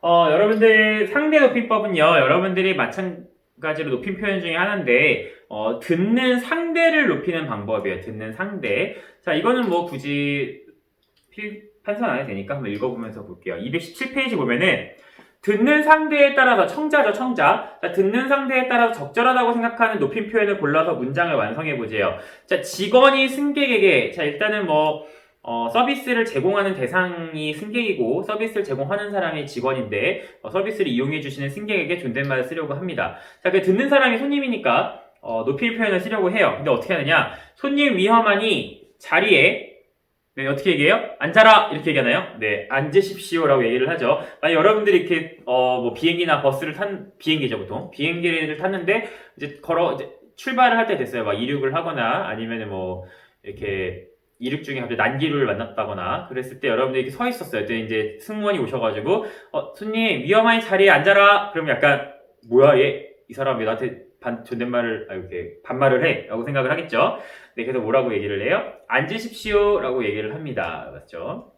여러분들 상대 높임법은요, 여러분들이 마찬가지로 높임 표현 중에 하나인데, 듣는 상대를 높이는 방법이에요. 듣는 상대. 자, 이거는 뭐 굳이 판선 안 해도 되니까 한번 읽어보면서 볼게요. 217페이지 보면은, 듣는 상대에 따라서 청자죠, 청자. 자, 듣는 상대에 따라서 적절하다고 생각하는 높임 표현을 골라서 문장을 완성해 보세요. 자, 직원이 승객에게, 자, 일단은 뭐, 서비스를 제공하는 대상이 승객이고 서비스를 제공하는 사람이 직원인데 서비스를 이용해 주시는 승객에게 존댓말을 쓰려고 합니다. 자, 그 듣는 사람이 손님이니까 높임 표현을 쓰려고 해요. 근데 어떻게 하느냐? 손님 위험하니 자리에 네, 어떻게 얘기해요? 앉아라! 이렇게 얘기하나요? 네, 앉으십시오라고 얘기를 하죠. 만약 여러분들이 이렇게, 뭐, 비행기나 버스를 비행기죠, 보통. 비행기를 탔는데, 이제 출발을 할 때 됐어요. 막 이륙을 하거나, 아니면은 뭐, 이렇게, 이륙 중에 갑자기 난기류를 만났다거나, 그랬을 때 여러분들이 이렇게 서 있었어요. 그때 이제 승무원이 오셔가지고, 손님, 위험한 자리에 앉아라! 그러면 약간, 뭐야, 이 사람 왜 나한테 존댓말을, 이렇게 반말을 해? 라고 생각을 하겠죠? 네, 그래서 뭐라고 얘기를 해요? 앉으십시오 라고 얘기를 합니다. 맞죠?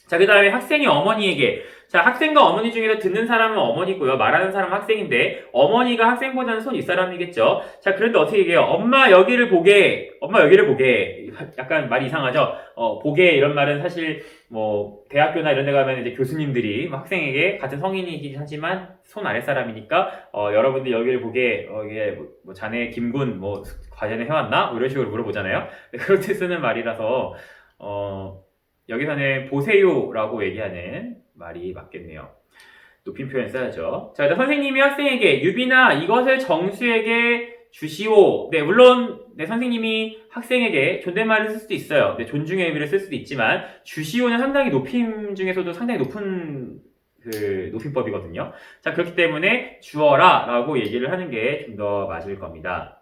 자, 그 다음에 학생이 어머니에게. 자, 학생과 어머니 중에서 듣는 사람은 어머니고요. 말하는 사람은 학생인데, 어머니가 학생보다는 손 윗사람이겠죠. 자, 그런데 어떻게 얘기해요? 엄마 여기를 보게. 엄마 여기를 보게. 약간 말이 이상하죠? 보게 이런 말은 사실, 뭐, 대학교나 이런 데 가면 이제 교수님들이 학생에게 같은 성인이긴 하지만 손 아랫사람이니까, 여러분들 여기를 보게, 이게 뭐 자네 김군, 뭐, 과제는 해왔나? 뭐 이런 식으로 물어보잖아요. 그럴 때 쓰는 말이라서, 여기서는 보세요라고 얘기하는 말이 맞겠네요. 높임 표현 써야죠. 자, 일단 선생님이 학생에게 유빈아 이것을 정수에게 주시오. 네, 물론 네, 선생님이 학생에게 존댓말을 쓸 수도 있어요. 네, 존중의 의미를 쓸 수도 있지만 주시오는 상당히 높임 중에서도 상당히 높은 그 높임법이거든요. 자, 그렇기 때문에 주어라 라고 얘기를 하는 게 좀 더 맞을 겁니다.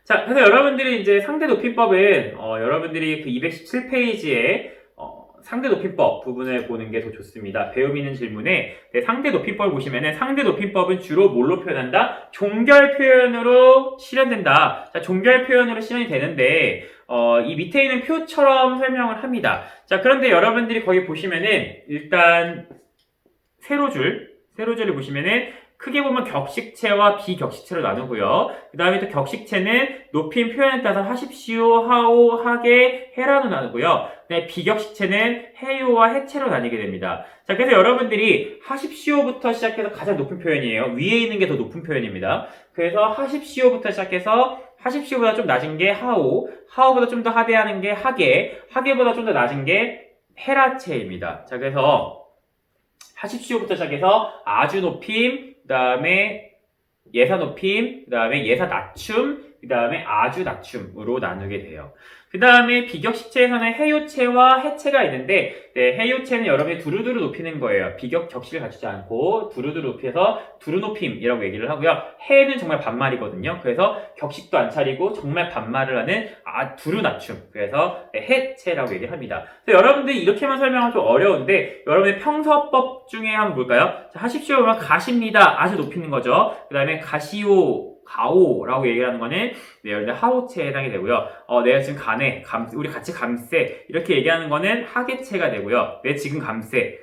자, 그래서 여러분들이 이제 상대 높임법은 여러분들이 그 217페이지에 상대 높임법 부분을 보는 게 더 좋습니다. 배움 있는 질문에 네, 상대 높임법을 보시면은 상대 높임법은 주로 뭘로 표현한다? 종결 표현으로 실현된다. 자, 종결 표현으로 실현이 되는데 이 밑에 있는 표처럼 설명을 합니다. 자, 그런데 여러분들이 거기 보시면은 일단 세로줄을 보시면은 크게 보면 격식체와 비격식체로 나누고요. 그 다음에 또 격식체는 높임 표현에 따라서 하십시오, 하오, 하게, 해라로 나누고요. 네, 비격식체는 해요와 해체로 나뉘게 됩니다. 자, 그래서 여러분들이 하십시오부터 시작해서 가장 높은 표현이에요. 위에 있는 게 더 높은 표현입니다. 그래서 하십시오부터 시작해서 하십시오보다 좀 낮은 게 하오, 하오보다 좀 더 하대하는 게 하게, 하게보다 좀 더 낮은 게 해라체입니다. 자, 그래서 하십시오부터 시작해서 아주 높임, 그 다음에 예사 높임, 그 다음에 예사 낮춤, 그 다음에 아주 낮춤으로 나누게 돼요. 그 다음에 비격식체에서는 해요체와 해체가 있는데 네, 해요체는 여러분이 두루두루 높이는 거예요. 격식을 갖추지 않고 두루두루 높여서 두루 높임이라고 얘기를 하고요. 해는 정말 반말이거든요. 그래서 격식도 안 차리고 정말 반말을 하는 두루 낮춤. 그래서 네, 해체라고 얘기를 합니다. 그래서 여러분들이 이렇게만 설명하면 좀 어려운데 여러분의 평서법 중에 한번 볼까요? 자, 하십시오 그러면 가십니다. 아주 높이는 거죠. 그 다음에 가시오 가오라고 얘기하는 거는 네, 여러분들 하오체에 해당이 되고요. 내가 지금 가네, 우리 같이 감세 이렇게 얘기하는 거는 하게체가 되고요. 내 지금 감세.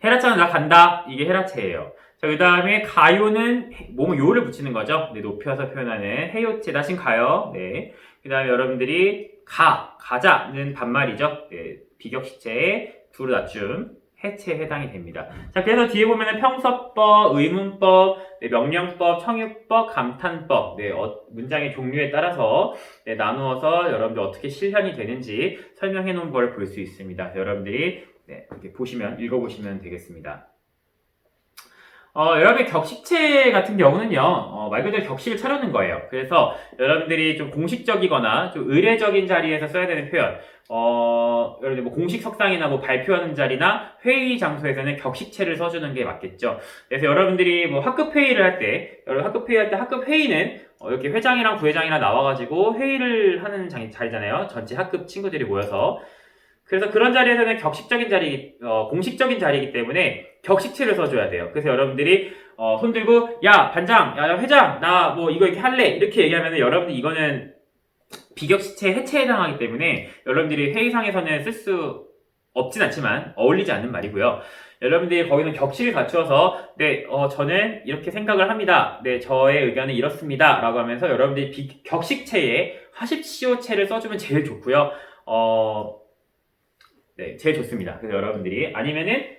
헤라차는 나 간다. 이게 헤라체예요. 자, 그 다음에 가요는 몸을 요를 붙이는 거죠. 네, 높여서 표현하는 해요체. 나 지금 가요. 네. 그 다음에 여러분들이 가자는 반말이죠. 네, 비격식체의 두루 낮춤. 해체에 해당이 됩니다. 자, 그래서 뒤에 보면은 평서법, 의문법, 네, 명령법, 청유법, 감탄법, 네, 문장의 종류에 따라서 네, 나누어서 여러분들 어떻게 실현이 되는지 설명해 놓은 걸 볼 수 있습니다. 여러분들이 네, 이렇게 읽어보시면 되겠습니다. 여러분의 격식체 같은 경우는요, 말 그대로 격식을 차려는 거예요. 그래서 여러분들이 좀 공식적이거나 좀 의례적인 자리에서 써야 되는 표현, 여러분들 뭐 공식 석상이나 뭐 발표하는 자리나 회의 장소에서는 격식체를 써주는 게 맞겠죠. 그래서 여러분들이 뭐 학급 회의를 할 때, 학급 회의는 이렇게 회장이랑 부회장이랑 나와가지고 회의를 하는 자리잖아요. 전체 학급 친구들이 모여서. 그래서 그런 자리에서는 공식적인 자리이기 때문에 격식체를 써줘야 돼요. 그래서 여러분들이 손 들고 야 반장, 야 회장, 나 뭐 이거 이렇게 할래 이렇게 얘기하면 여러분들 이거는 비격식체 해체에 해당하기 때문에 여러분들이 회의상에서는 쓸 수 없진 않지만 어울리지 않는 말이고요. 여러분들이 거기서 격식을 갖추어서 네, 저는 이렇게 생각을 합니다. 네, 저의 의견은 이렇습니다. 라고 하면서 여러분들이 격식체에 하십시오체를 써주면 제일 좋고요. 네, 제일 좋습니다. 그래서 여러분들이 아니면은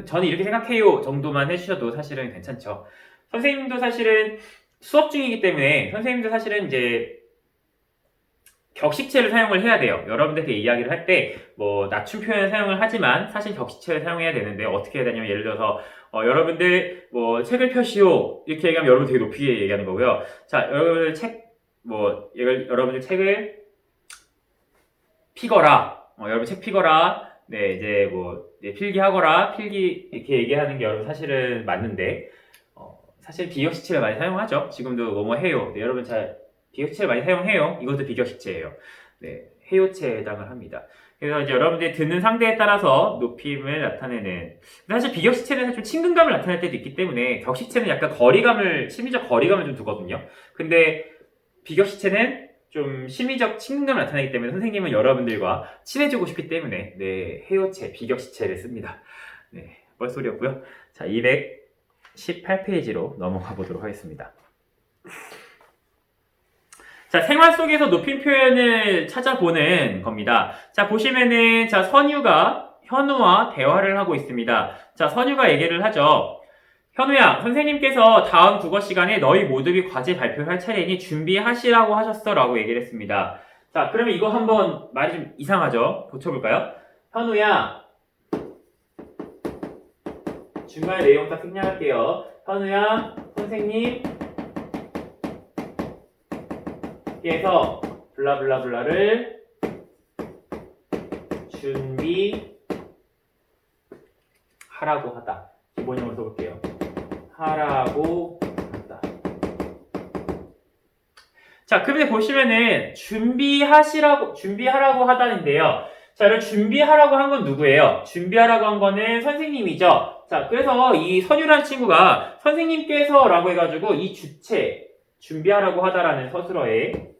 저는 이렇게 생각해요 정도만 해주셔도 사실은 괜찮죠. 선생님도 사실은 수업 중이기 때문에 선생님도 사실은 이제 격식체를 사용을 해야 돼요. 여러분들께 이야기를 할 때 낮춤 표현을 사용을 하지만 사실 격식체를 사용해야 되는데 어떻게 해야 되냐면 예를 들어서 여러분들 책을 펴시오 이렇게 얘기하면 여러분 되게 높이 얘기하는 거고요. 자, 여러분들 책을 피거라. 여러분 책 피거라. 네, 이제 필기하거라. 필기 이렇게 얘기하는 게 여러분 사실은 맞는데 사실 비격식체를 많이 사용하죠. 지금도 뭐뭐 해요. 네, 여러분 비격식체를 많이 사용해요. 이것도 비격식체예요. 네, 해요체에 해당을 합니다. 그래서 이제 여러분들이 듣는 상대에 따라서 높임을 나타내는 사실 비격식체는 좀 친근감을 나타낼 때도 있기 때문에 격식체는 약간 심리적 거리감을 좀 두거든요. 근데 비격식체는 좀 심리적 친근감을 나타내기 때문에 선생님은 여러분들과 친해지고 싶기 때문에 네, 해요체, 비격식체를 씁니다. 네, 뻘소리였고요. 자, 218페이지로 넘어가 보도록 하겠습니다. 자, 생활 속에서 높임 표현을 찾아보는 겁니다. 자, 보시면은, 자, 선유가 현우와 대화를 하고 있습니다. 자, 선유가 얘기를 하죠. 현우야, 선생님께서 다음 국어 시간에 너희 모두의 과제 발표할 차례니 준비하시라고 하셨어. 라고 얘기를 했습니다. 자, 그러면 이거 한번 말이 좀 이상하죠? 고쳐볼까요? 현우야, 중간에 내용 딱 생략할게요. 현우야, 선생님, 그래서 블라블라블라를 준비하라고 하다. 기본형으로 써볼게요. 하라고 하다. 자, 그런데 보시면은 준비하라고 하다인데요. 자, 여러분 준비하라고 한 건 누구예요? 준비하라고 한 거는 선생님이죠. 자, 그래서 이 선유라는 친구가 선생님께서 라고 해가지고 이 주체 준비하라고 하다라는 서술어에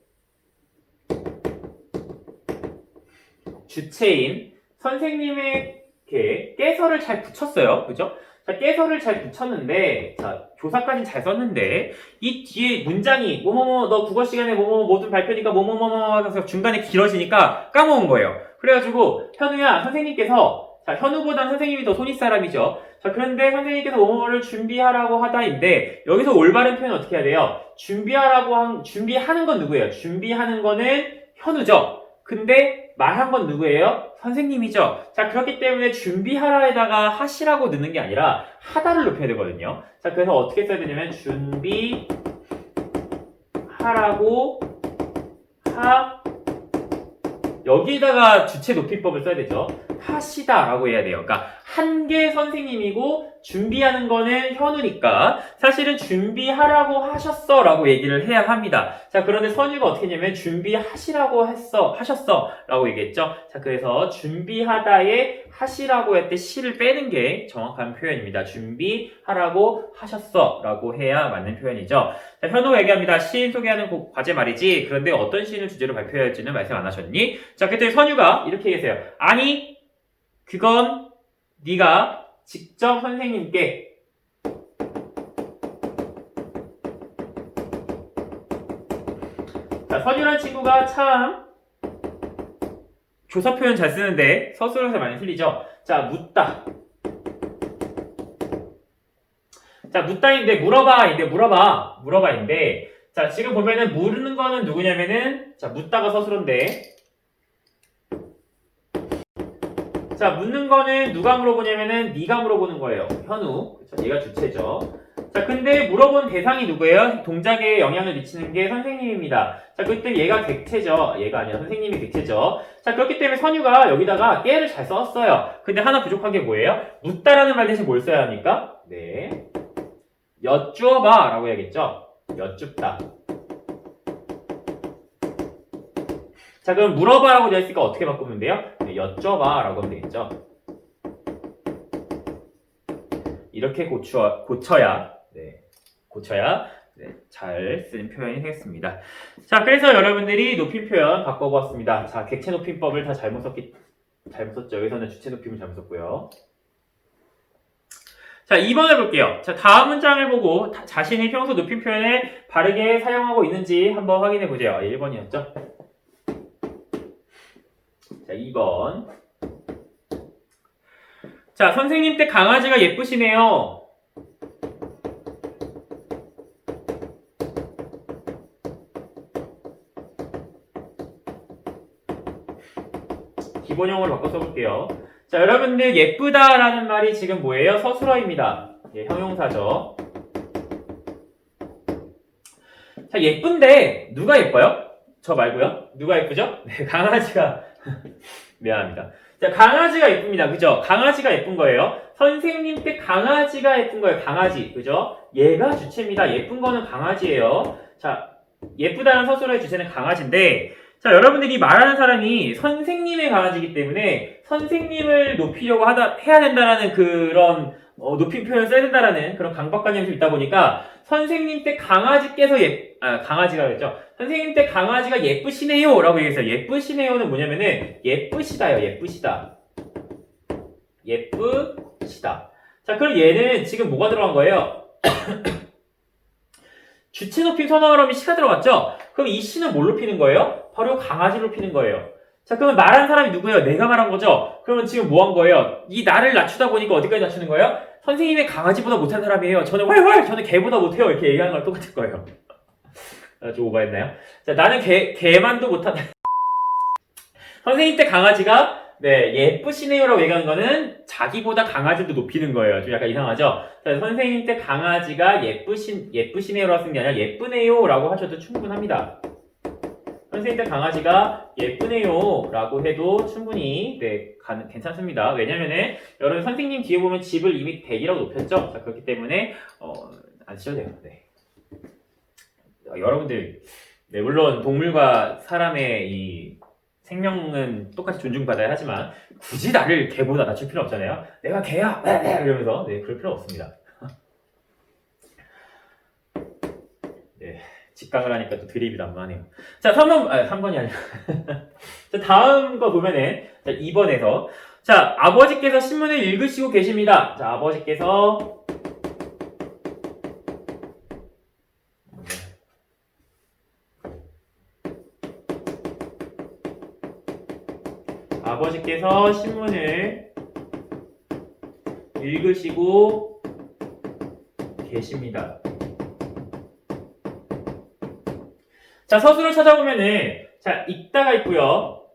주체인 선생님에게 깨서를 잘 붙였어요. 그죠? 자, 깨서를 잘 붙였는데, 자, 조사까지는 잘 썼는데, 이 뒤에 문장이, 너 국어 시간에 모든 발표니까 하면서 중간에 길어지니까 까먹은 거예요. 그래가지고, 현우야, 선생님께서, 자, 현우보단 선생님이 더 손윗사람이죠. 자, 그런데 선생님께서 뭐뭐를 준비하라고 하다인데, 여기서 올바른 표현 어떻게 해야 돼요? 준비하는 건 누구예요? 준비하는 거는 현우죠. 근데 말한 건 누구예요? 선생님이죠. 자, 그렇기 때문에 준비하라에다가 하시라고 넣는 게 아니라 하다를 높여야 되거든요. 자, 그래서 어떻게 써야 되냐면 준비하라고 여기다가 주체 높이법을 써야 되죠. 하시다라고 해야 돼요. 그러니까 한 개 선생님이고 준비하는 거는 현우니까 사실은 준비하라고 하셨어 라고 얘기를 해야 합니다. 자, 그런데 선유가 어떻게 했냐면 준비하시라고 하셨어 라고 얘기했죠. 자, 그래서 준비하다에 하시라고 할 때 시를 빼는 게 정확한 표현입니다. 준비하라고 하셨어 라고 해야 맞는 표현이죠. 자, 현우가 얘기합니다. 시인 소개하는 과제 말이지. 그런데 어떤 시인을 주제로 발표해야 할지는 말씀 안 하셨니? 자, 그때 선유가 이렇게 얘기했어요. 아니, 그건 네가 직접 선생님께 자, 선유라는 친구가 참 조사 표현 잘 쓰는데 서술에서 많이 틀리죠. 자, 묻다. 자, 묻다인데 물어봐인데 자, 지금 보면은 물는 거는 누구냐면은 자, 묻다가 서술어인데 자, 묻는 거는 누가 물어보냐면은 네가 물어보는 거예요. 현우. 그쵸? 얘가 주체죠. 자, 근데 물어본 대상이 누구예요? 동작에 영향을 미치는 게 선생님입니다. 자, 그때 얘가 객체죠. 얘가 아니라 선생님이 객체죠. 자, 그렇기 때문에 선유가 여기다가 깨를 잘 썼어요. 근데 하나 부족한 게 뭐예요? 묻다라는 말 대신 뭘 써야 합니까? 네. 여쭈어봐 라고 해야겠죠? 여쭙다. 자, 그럼 물어봐라고 되어 있으니까 어떻게 바꾸면 돼요? 네, 여쭤봐 라고 하면 되겠죠. 이렇게 고쳐야 네, 잘 쓴 표현이 되겠습니다. 자, 그래서 여러분들이 높임 표현 바꿔보았습니다. 자, 객체 높임법을 다 잘못 썼죠. 여기서는 주체 높임을 잘못 썼고요. 자, 2번 해볼게요. 자, 다음 문장을 보고 자신이 평소 높임 표현을 바르게 사용하고 있는지 한번 확인해 보세요. 1번이었죠? 자, 2번. 자, 선생님 댁 강아지가 예쁘시네요. 기본형으로 바꿔 써볼게요. 자, 여러분들 예쁘다라는 말이 지금 뭐예요? 서술어입니다. 예, 형용사죠. 자, 예쁜데 누가 예뻐요? 저 말고요. 누가 예쁘죠? 네, 강아지가 미안합니다. 자, 강아지가 예쁩니다. 그죠? 강아지가 예쁜 거예요. 선생님 때 강아지가 예쁜 거예요. 강아지. 그죠? 얘가 주체입니다. 예쁜 거는 강아지예요. 자, 예쁘다는 서술어의 주체는 강아지인데, 자, 여러분들이 말하는 사람이 선생님의 강아지이기 때문에 선생님을 높이려고 해야 된다라는 그런 높임 표현 써야 된다라는 그런 강박관념이 좀 있다 보니까 선생님 때 강아지께서 강아지가 그랬죠. 선생님 때 강아지가 예쁘시네요 라고 얘기했어요. 예쁘시네요는 뭐냐면은 예쁘시다요. 예쁘시다. 예쁘시다. 자, 그럼 얘는 지금 뭐가 들어간 거예요? 주체 높임 선어그럼이 시가 들어갔죠? 그럼 이 시는 뭘 높이는 거예요? 바로 강아지를 높이는 거예요. 자, 그러면 말한 사람이 누구예요? 내가 말한 거죠? 그러면 지금 뭐 한 거예요? 이 나를 낮추다 보니까 어디까지 낮추는 거예요? 선생님의 강아지보다 못한 사람이에요. 저는 훨훨! 저는 개보다 못해요. 이렇게 얘기하는 거랑 똑같을 거예요. 좀 오버했나요? 자, 나는 개만도 못한다. 선생님 때 강아지가 네, 예쁘시네요라고 얘기하는 거는 자기보다 강아지도 높이는 거예요. 좀 약간 이상하죠? 자, 선생님 때 강아지가 예쁘시네요라고 쓴 게 아니라 예쁘네요라고 하셔도 충분합니다. 선생님 때 강아지가 예쁘네요라고 해도 충분히 네, 괜찮습니다. 왜냐면은 여러분 선생님 뒤에 보면 집을 이미 100이라고 높였죠? 자, 그렇기 때문에 안 쓰셔도 돼요. 네. 여러분들 네, 물론 동물과 사람의 이 생명은 똑같이 존중받아야 하지만 굳이 나를 개보다 낮출 필요 없잖아요. 내가 개야! 이러면서 네, 그럴 필요 없습니다. 네, 직강을 하니까 또 드립이 난무하네요. 자, 3번이 아니라 자, 다음 거 보면은 자, 2번에서 자, 아버지께서 신문을 읽으시고 계십니다. 자, 아버지께서 신문을 읽으시고 계십니다. 자, 서술을 찾아보면은 자, 있다가 있고요.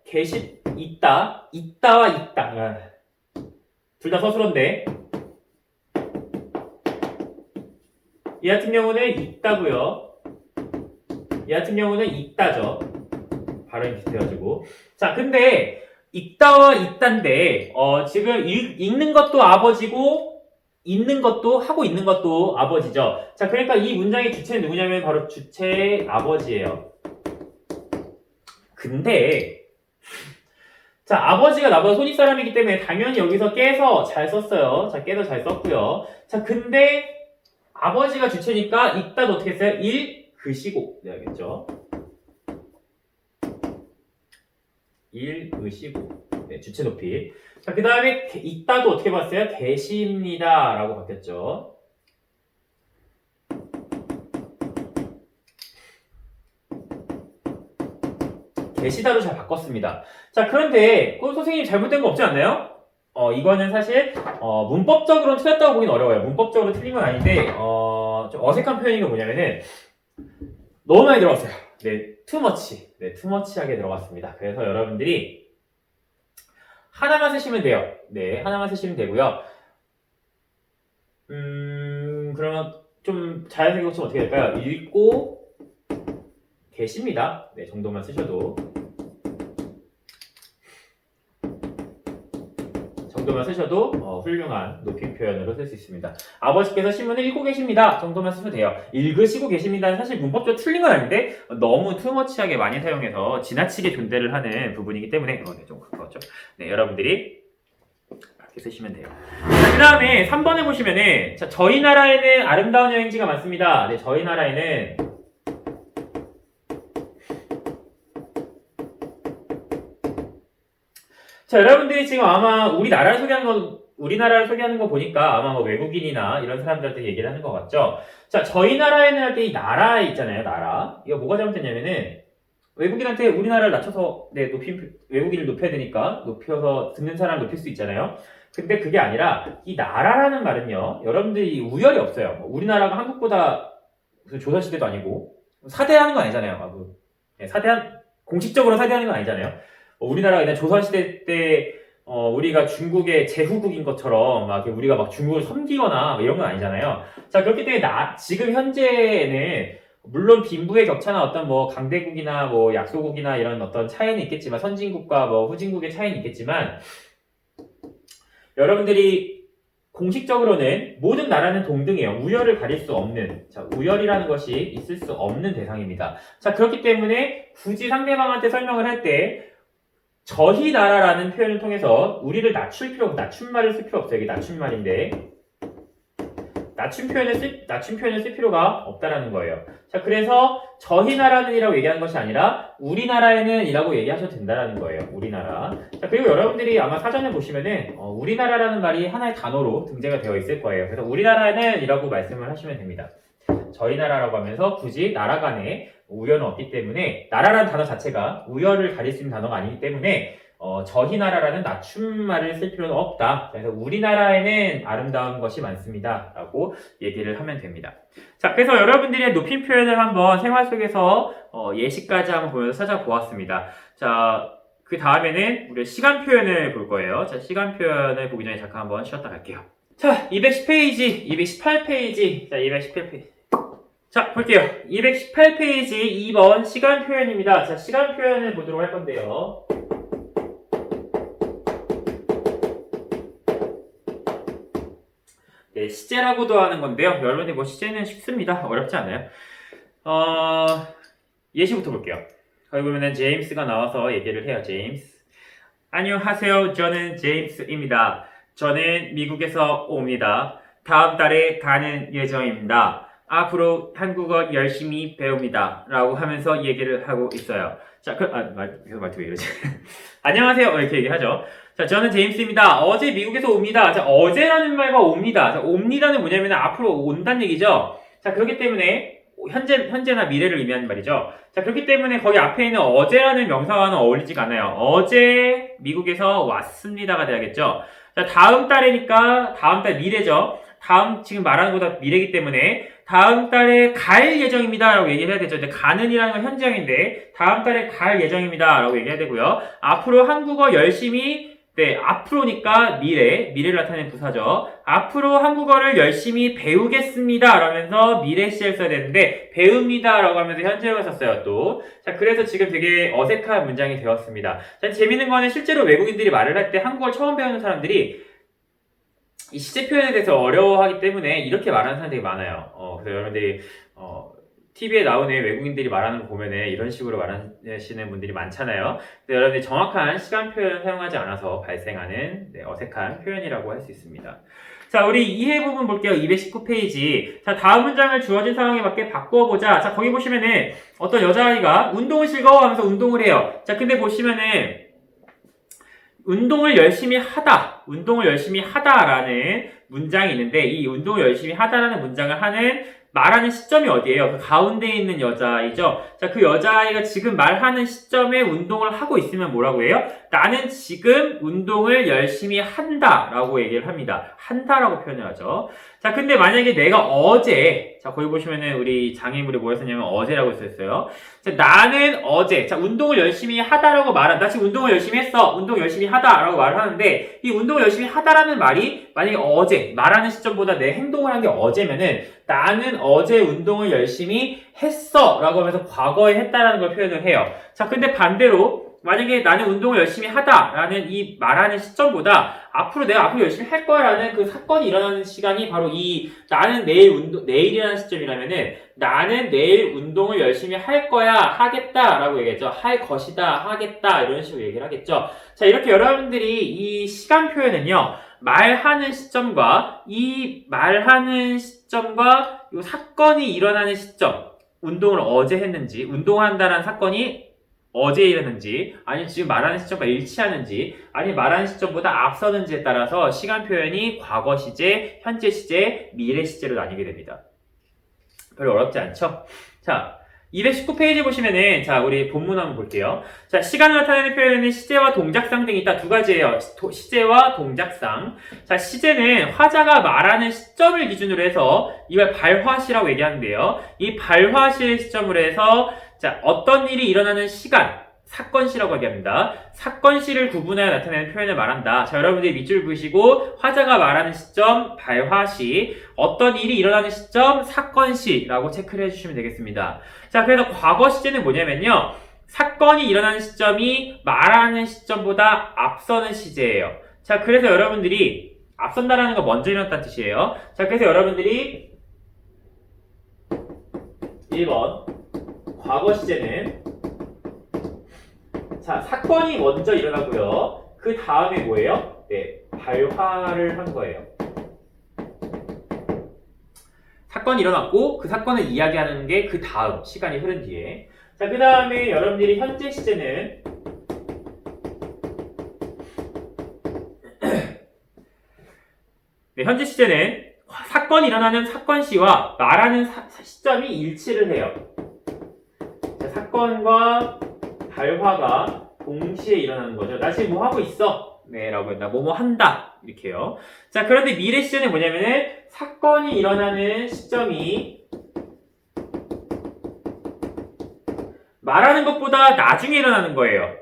있다와 있다. 둘 다 서술어인데 이 같은 경우는 있다고요. 이 같은 경우는 있다죠. 발음이 비슷해가지고. 자, 근데 있다와 있다인데 지금 읽는 것도 아버지고 있는 것도 하고 있는 것도 아버지죠. 자, 그러니까 이 문장의 주체는 누구냐면 바로 주체의 아버지예요. 근데 자, 아버지가 나보다 손윗사람이기 때문에 당연히 여기서 깨서 잘 썼어요. 자, 깨서 잘 썼고요. 자, 근데 아버지가 주체니까 있다도 어떻게 했어요? 읽으시고 해야겠죠. 읽으시고 네, 주체 높이. 자, 그 다음에 있다도 어떻게 봤어요? 계십니다 라고 바뀌었죠. 계시다로 잘 바꿨습니다. 자, 그런데 선생님 잘못된 거 없지 않나요? 이거는 사실 문법적으로는 틀렸다고 보기는 어려워요. 문법적으로 틀린 건 아닌데 좀 어색한 표현인 게 뭐냐면은 너무 많이 들어갔어요. 네, too much. 네, too much하게 들어갔습니다. 그래서 여러분들이 하나만 쓰시면 돼요. 네, 하나만 쓰시면 되고요. 그러면 좀 자연스럽게 치면 어떻게 될까요? 읽고 계십니다. 네, 정도만 쓰셔도 훌륭한 높임 표현으로 쓸 수 있습니다. 아버지께서 신문을 읽고 계십니다. 정도만 쓰셔도 돼요. 읽으시고 계십니다는 사실 문법적으로 틀린 건 아닌데 너무 투머치하게 많이 사용해서 지나치게 존대를 하는 부분이기 때문에 네, 좀 가까웠죠. 네, 여러분들이 이렇게 쓰시면 돼요. 자, 그 다음에 3번에 보시면은, 자, 저희 나라에는 아름다운 여행지가 많습니다. 네, 저희 나라에는 자, 여러분들이 지금 아마 우리나라를 소개하는 거 보니까 아마 뭐 외국인이나 이런 사람들한테 얘기를 하는 것 같죠? 자, 저희 나라에는 할 때 이 나라 있잖아요, 나라. 이거 뭐가 잘못됐냐면은, 외국인한테 우리나라를 낮춰서, 외국인을 높여야 되니까, 높여서 듣는 사람을 높일 수 있잖아요? 근데 그게 아니라, 이 나라라는 말은요, 여러분들이 우열이 없어요. 뭐 우리나라가 한국보다 무슨 조선시대도 아니고, 사대하는 건 아니잖아요. 공식적으로 사대하는 건 아니잖아요. 우리나라가 그냥 조선시대 때 우리가 중국의 제후국인 것처럼 막 우리가 막 중국을 섬기거나 이런 건 아니잖아요. 자, 그렇기 때문에 지금 현재는 물론 빈부의 격차나 어떤 뭐 강대국이나 뭐 약소국이나 이런 어떤 차이는 있겠지만 선진국과 뭐 후진국의 차이는 있겠지만 여러분들이 공식적으로는 모든 나라는 동등해요. 우열을 가릴 수 없는, 자, 우열이라는 것이 있을 수 없는 대상입니다. 자, 그렇기 때문에 굳이 상대방한테 설명을 할 때 저희 나라라는 표현을 통해서 우리를 낮춤말을 쓸 필요 없어요. 이게 낮춤말인데 낮춤 표현을 쓸 필요가 없다라는 거예요. 자, 그래서 저희 나라는이라고 얘기하는 것이 아니라 우리나라에는이라고 얘기하셔도 된다라는 거예요. 우리나라. 자, 그리고 여러분들이 아마 사전에 보시면은 우리나라라는 말이 하나의 단어로 등재가 되어 있을 거예요. 그래서 우리나라는이라고 말씀을 하시면 됩니다. 저희 나라라고 하면서 굳이 나라 간에 우열은 없기 때문에 나라라는 단어 자체가 우열을 가릴 수 있는 단어가 아니기 때문에 저희 나라라는 낮춤말을 쓸 필요는 없다. 그래서 우리나라에는 아름다운 것이 많습니다. 라고 얘기를 하면 됩니다. 자, 그래서 여러분들의 높임 표현을 한번 생활 속에서 예시까지 한번 보면서 찾아보았습니다. 자, 그 다음에는 우리 시간 표현을 볼 거예요. 자, 시간 표현을 보기 전에 잠깐 한번 쉬었다 갈게요. 자, 210페이지, 218페이지, 자, 218페이지. 자, 볼게요. 218페이지 2번 시간 표현입니다. 자, 시간 표현을 보도록 할 건데요. 네, 시제라고도 하는 건데요. 여러분들 뭐 시제는 쉽습니다. 어렵지 않아요. 예시부터 볼게요. 거기 보면은 제임스가 나와서 얘기를 해요. 제임스. 안녕하세요. 저는 제임스입니다. 저는 미국에서 옵니다. 다음 달에 가는 예정입니다. 앞으로 한국어 열심히 배웁니다. 라고 하면서 얘기를 하고 있어요. 자, 말투 왜 이러지? 안녕하세요. 이렇게 얘기하죠. 자, 저는 제임스입니다. 어제 미국에서 옵니다. 자, 어제라는 말과 옵니다. 자, 옵니다는 뭐냐면 앞으로 온다는 얘기죠. 자, 그렇기 때문에 현재나 미래를 의미하는 말이죠. 자, 그렇기 때문에 거기 앞에 있는 어제라는 명사와는 어울리지가 않아요. 어제 미국에서 왔습니다가 돼야겠죠. 자, 다음 달이니까 다음 달 미래죠. 지금 말하는 것보다 미래이기 때문에 다음 달에 갈 예정입니다 라고 얘기를 해야 되죠. 이제 가는이라는 건 현재형인데 다음 달에 갈 예정입니다 라고 얘기해야 되고요. 앞으로 한국어 열심히, 네, 앞으로니까 미래를 나타내는 부사죠. 앞으로 한국어를 열심히 배우겠습니다 라면서 미래 시를 써야 되는데 배웁니다 라고 하면서 현재형을 썼어요 또. 자, 그래서 지금 되게 어색한 문장이 되었습니다. 자, 재밌는 거는 실제로 외국인들이 말을 할 때 한국어를 처음 배우는 사람들이 이 시제 표현에 대해서 어려워하기 때문에 이렇게 말하는 사람들이 많아요. 그래서 여러분들이 TV에 나오는 외국인들이 말하는 거 보면은 이런 식으로 말하시는 분들이 많잖아요. 근데 여러분들이 정확한 시간 표현을 사용하지 않아서 발생하는 어색한 표현이라고 할 수 있습니다. 자, 우리 이해 부분 볼게요. 219페이지. 자, 다음 문장을 주어진 상황에 맞게 바꿔보자. 자, 거기 보시면은 어떤 여자아이가 운동을 즐거워하면서 운동을 해요. 자, 근데 보시면은 운동을 열심히 하다라는 문장이 있는데 이 운동을 열심히 하다라는 문장을 말하는 시점이 어디예요? 그 가운데 있는 여자아이죠. 자, 그 여자아이가 지금 말하는 시점에 운동을 하고 있으면 뭐라고 해요? 나는 지금 운동을 열심히 한다라고 얘기를 합니다. 한다라고 표현을 하죠. 자, 근데 만약에 내가 자, 거기 보시면은 우리 장애물이 뭐 했었냐면 어제라고 썼어요. 자, 나는 어제, 자, 운동을 열심히 하다라고 나 지금 운동을 열심히 했어. 운동 열심히 하다라고 말을 하는데, 이 운동을 열심히 하다라는 말이, 만약에 어제, 말하는 시점보다 내 행동을 한 게 어제면은, 나는 어제 운동을 열심히 했어. 라고 하면서 과거에 했다라는 걸 표현을 해요. 자, 근데 반대로, 만약에 나는 운동을 열심히 하다라는 이 말하는 시점보다 내가 앞으로 열심히 할 거야라는 그 사건이 일어나는 시간이 바로 나는 내일이라는 시점이라면은 나는 내일 운동을 열심히 할 거야, 하겠다라고 얘기했죠. 할 것이다, 하겠다 이런 식으로 얘기를 하겠죠. 자, 이렇게 여러분들이 이 시간 표현은요. 말하는 시점과 이 말하는 시점과 이 사건이 일어나는 시점, 운동을 어제 했는지, 운동한다는 사건이 어제 일어났는지, 아니면 지금 말하는 시점과 일치하는지, 아니면 말하는 시점보다 앞서는지에 따라서 시간 표현이 과거 시제, 현재 시제, 미래 시제로 나뉘게 됩니다. 별로 어렵지 않죠? 자, 219페이지 보시면은, 자, 우리 본문 한번 볼게요. 자, 시간을 나타내는 표현에는 시제와 동작상 등이 있다. 두 가지예요. 시제와 동작상. 자, 시제는 화자가 말하는 시점을 기준으로 해서 이걸 발화시라고 얘기하는데요. 이 발화시를 시점으로 해서 자, 어떤 일이 일어나는 시간, 사건시라고 얘기합니다. 사건시를 구분하여 나타내는 표현을 말한다. 자, 여러분들이 밑줄 보시고 화자가 말하는 시점, 발화시, 어떤 일이 일어나는 시점, 사건시라고 체크를 해주시면 되겠습니다. 자, 그래서 과거 시제는 뭐냐면요. 사건이 일어나는 시점이 말하는 시점보다 앞서는 시제예요. 자, 그래서 여러분들이 앞선다라는 거 먼저 일어났다는 뜻이에요. 자, 그래서 여러분들이 1번 과거 시제는 자, 사건이 먼저 일어나고요. 그 다음에 뭐예요? 네, 발화를 한 거예요. 사건이 일어났고 그 사건을 이야기하는 게 그 다음 시간이 흐른 뒤에. 자, 그 다음에 여러분들이 현재 시제는 네, 현재 시제는 사건이 일어나는 사건시와 말하는 시점이 일치를 해요. 자, 사건과 발화가 동시에 일어나는 거죠. 나 지금 뭐 하고 있어? 네, 라고 했나? 뭐뭐 한다. 이렇게요. 자, 그런데 미래 시제는 뭐냐면은 사건이 일어나는 시점이 말하는 것보다 나중에 일어나는 거예요.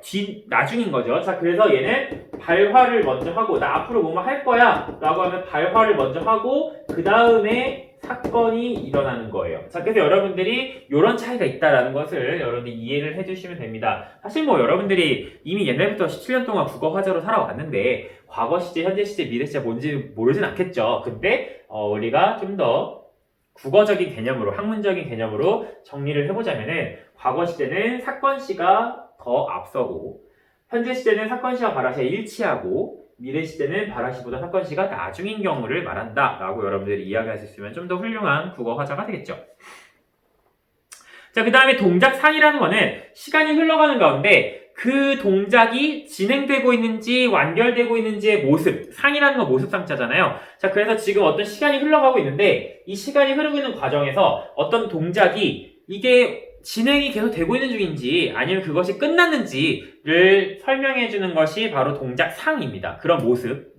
나중인 거죠. 자, 그래서 얘는 발화를 먼저 하고 나 앞으로 뭐뭐 할 거야 라고 하면 발화를 먼저 하고 그 다음에 사건이 일어나는 거예요. 자, 그래서 여러분들이 이런 차이가 있다라는 것을 여러분들이 이해를 해주시면 됩니다. 사실 뭐 여러분들이 이미 옛날부터 17년 동안 국어 화자로 살아왔는데 과거 시제, 현재 시제, 미래 시제 뭔지 모르진 않겠죠. 근데 우리가 좀 더 국어적인 개념으로, 학문적인 개념으로 정리를 해보자면은 과거 시제는 사건시가 더 앞서고 현재 시제는 사건시와 발화시가 일치하고 미래 시제는 발화시보다 사건시가 나중인 경우를 말한다 라고 여러분들이 이야기할 수 있으면 좀 더 훌륭한 국어 화자가 되겠죠. 자, 그 다음에 동작상이라는 거는 시간이 흘러가는 가운데 그 동작이 진행되고 있는지 완결되고 있는지의 모습, 상이라는 건 모습상자잖아요. 자, 그래서 지금 어떤 시간이 흘러가고 있는데 이 시간이 흐르고 있는 과정에서 어떤 동작이 이게 진행이 계속 되고 있는 중인지 아니면 그것이 끝났는지를 설명해 주는 것이 바로 동작상입니다. 그런 모습을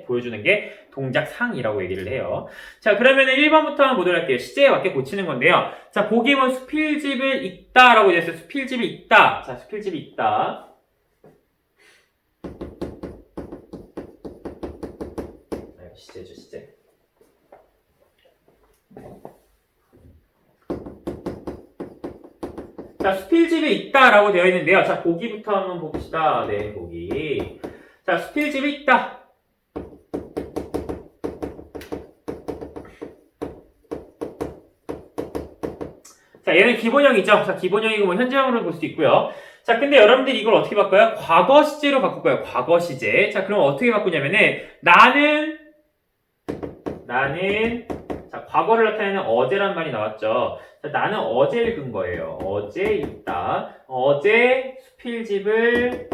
보여주는 게 동작상이라고 얘기를 해요. 자, 그러면은 1번부터 한번 보도록 할게요. 시제에 맞게 고치는 건데요. 자, 보기 보면 수필집을 읽다라고 되어 있어요. 수필집이 있다. 자, 수필집이 있다. 시제죠, 시제. 자, 수필집이 있다라고 되어 있는데요. 자, 보기부터 한번 봅시다. 네, 보기. 자, 수필집이 있다. 자, 얘는 기본형이죠. 자, 기본형이고 뭐 현재형으로 볼 수도 있고요. 자, 근데 여러분들이 이걸 어떻게 바꿔요? 과거 시제로 바꿀 거예요. 과거 시제. 자, 그럼 어떻게 바꾸냐면은 나는 자, 과거를 나타내는 어제란 말이 나왔죠. 자, 나는 어제 읽은 거예요. 어제 읽다. 어제 수필집을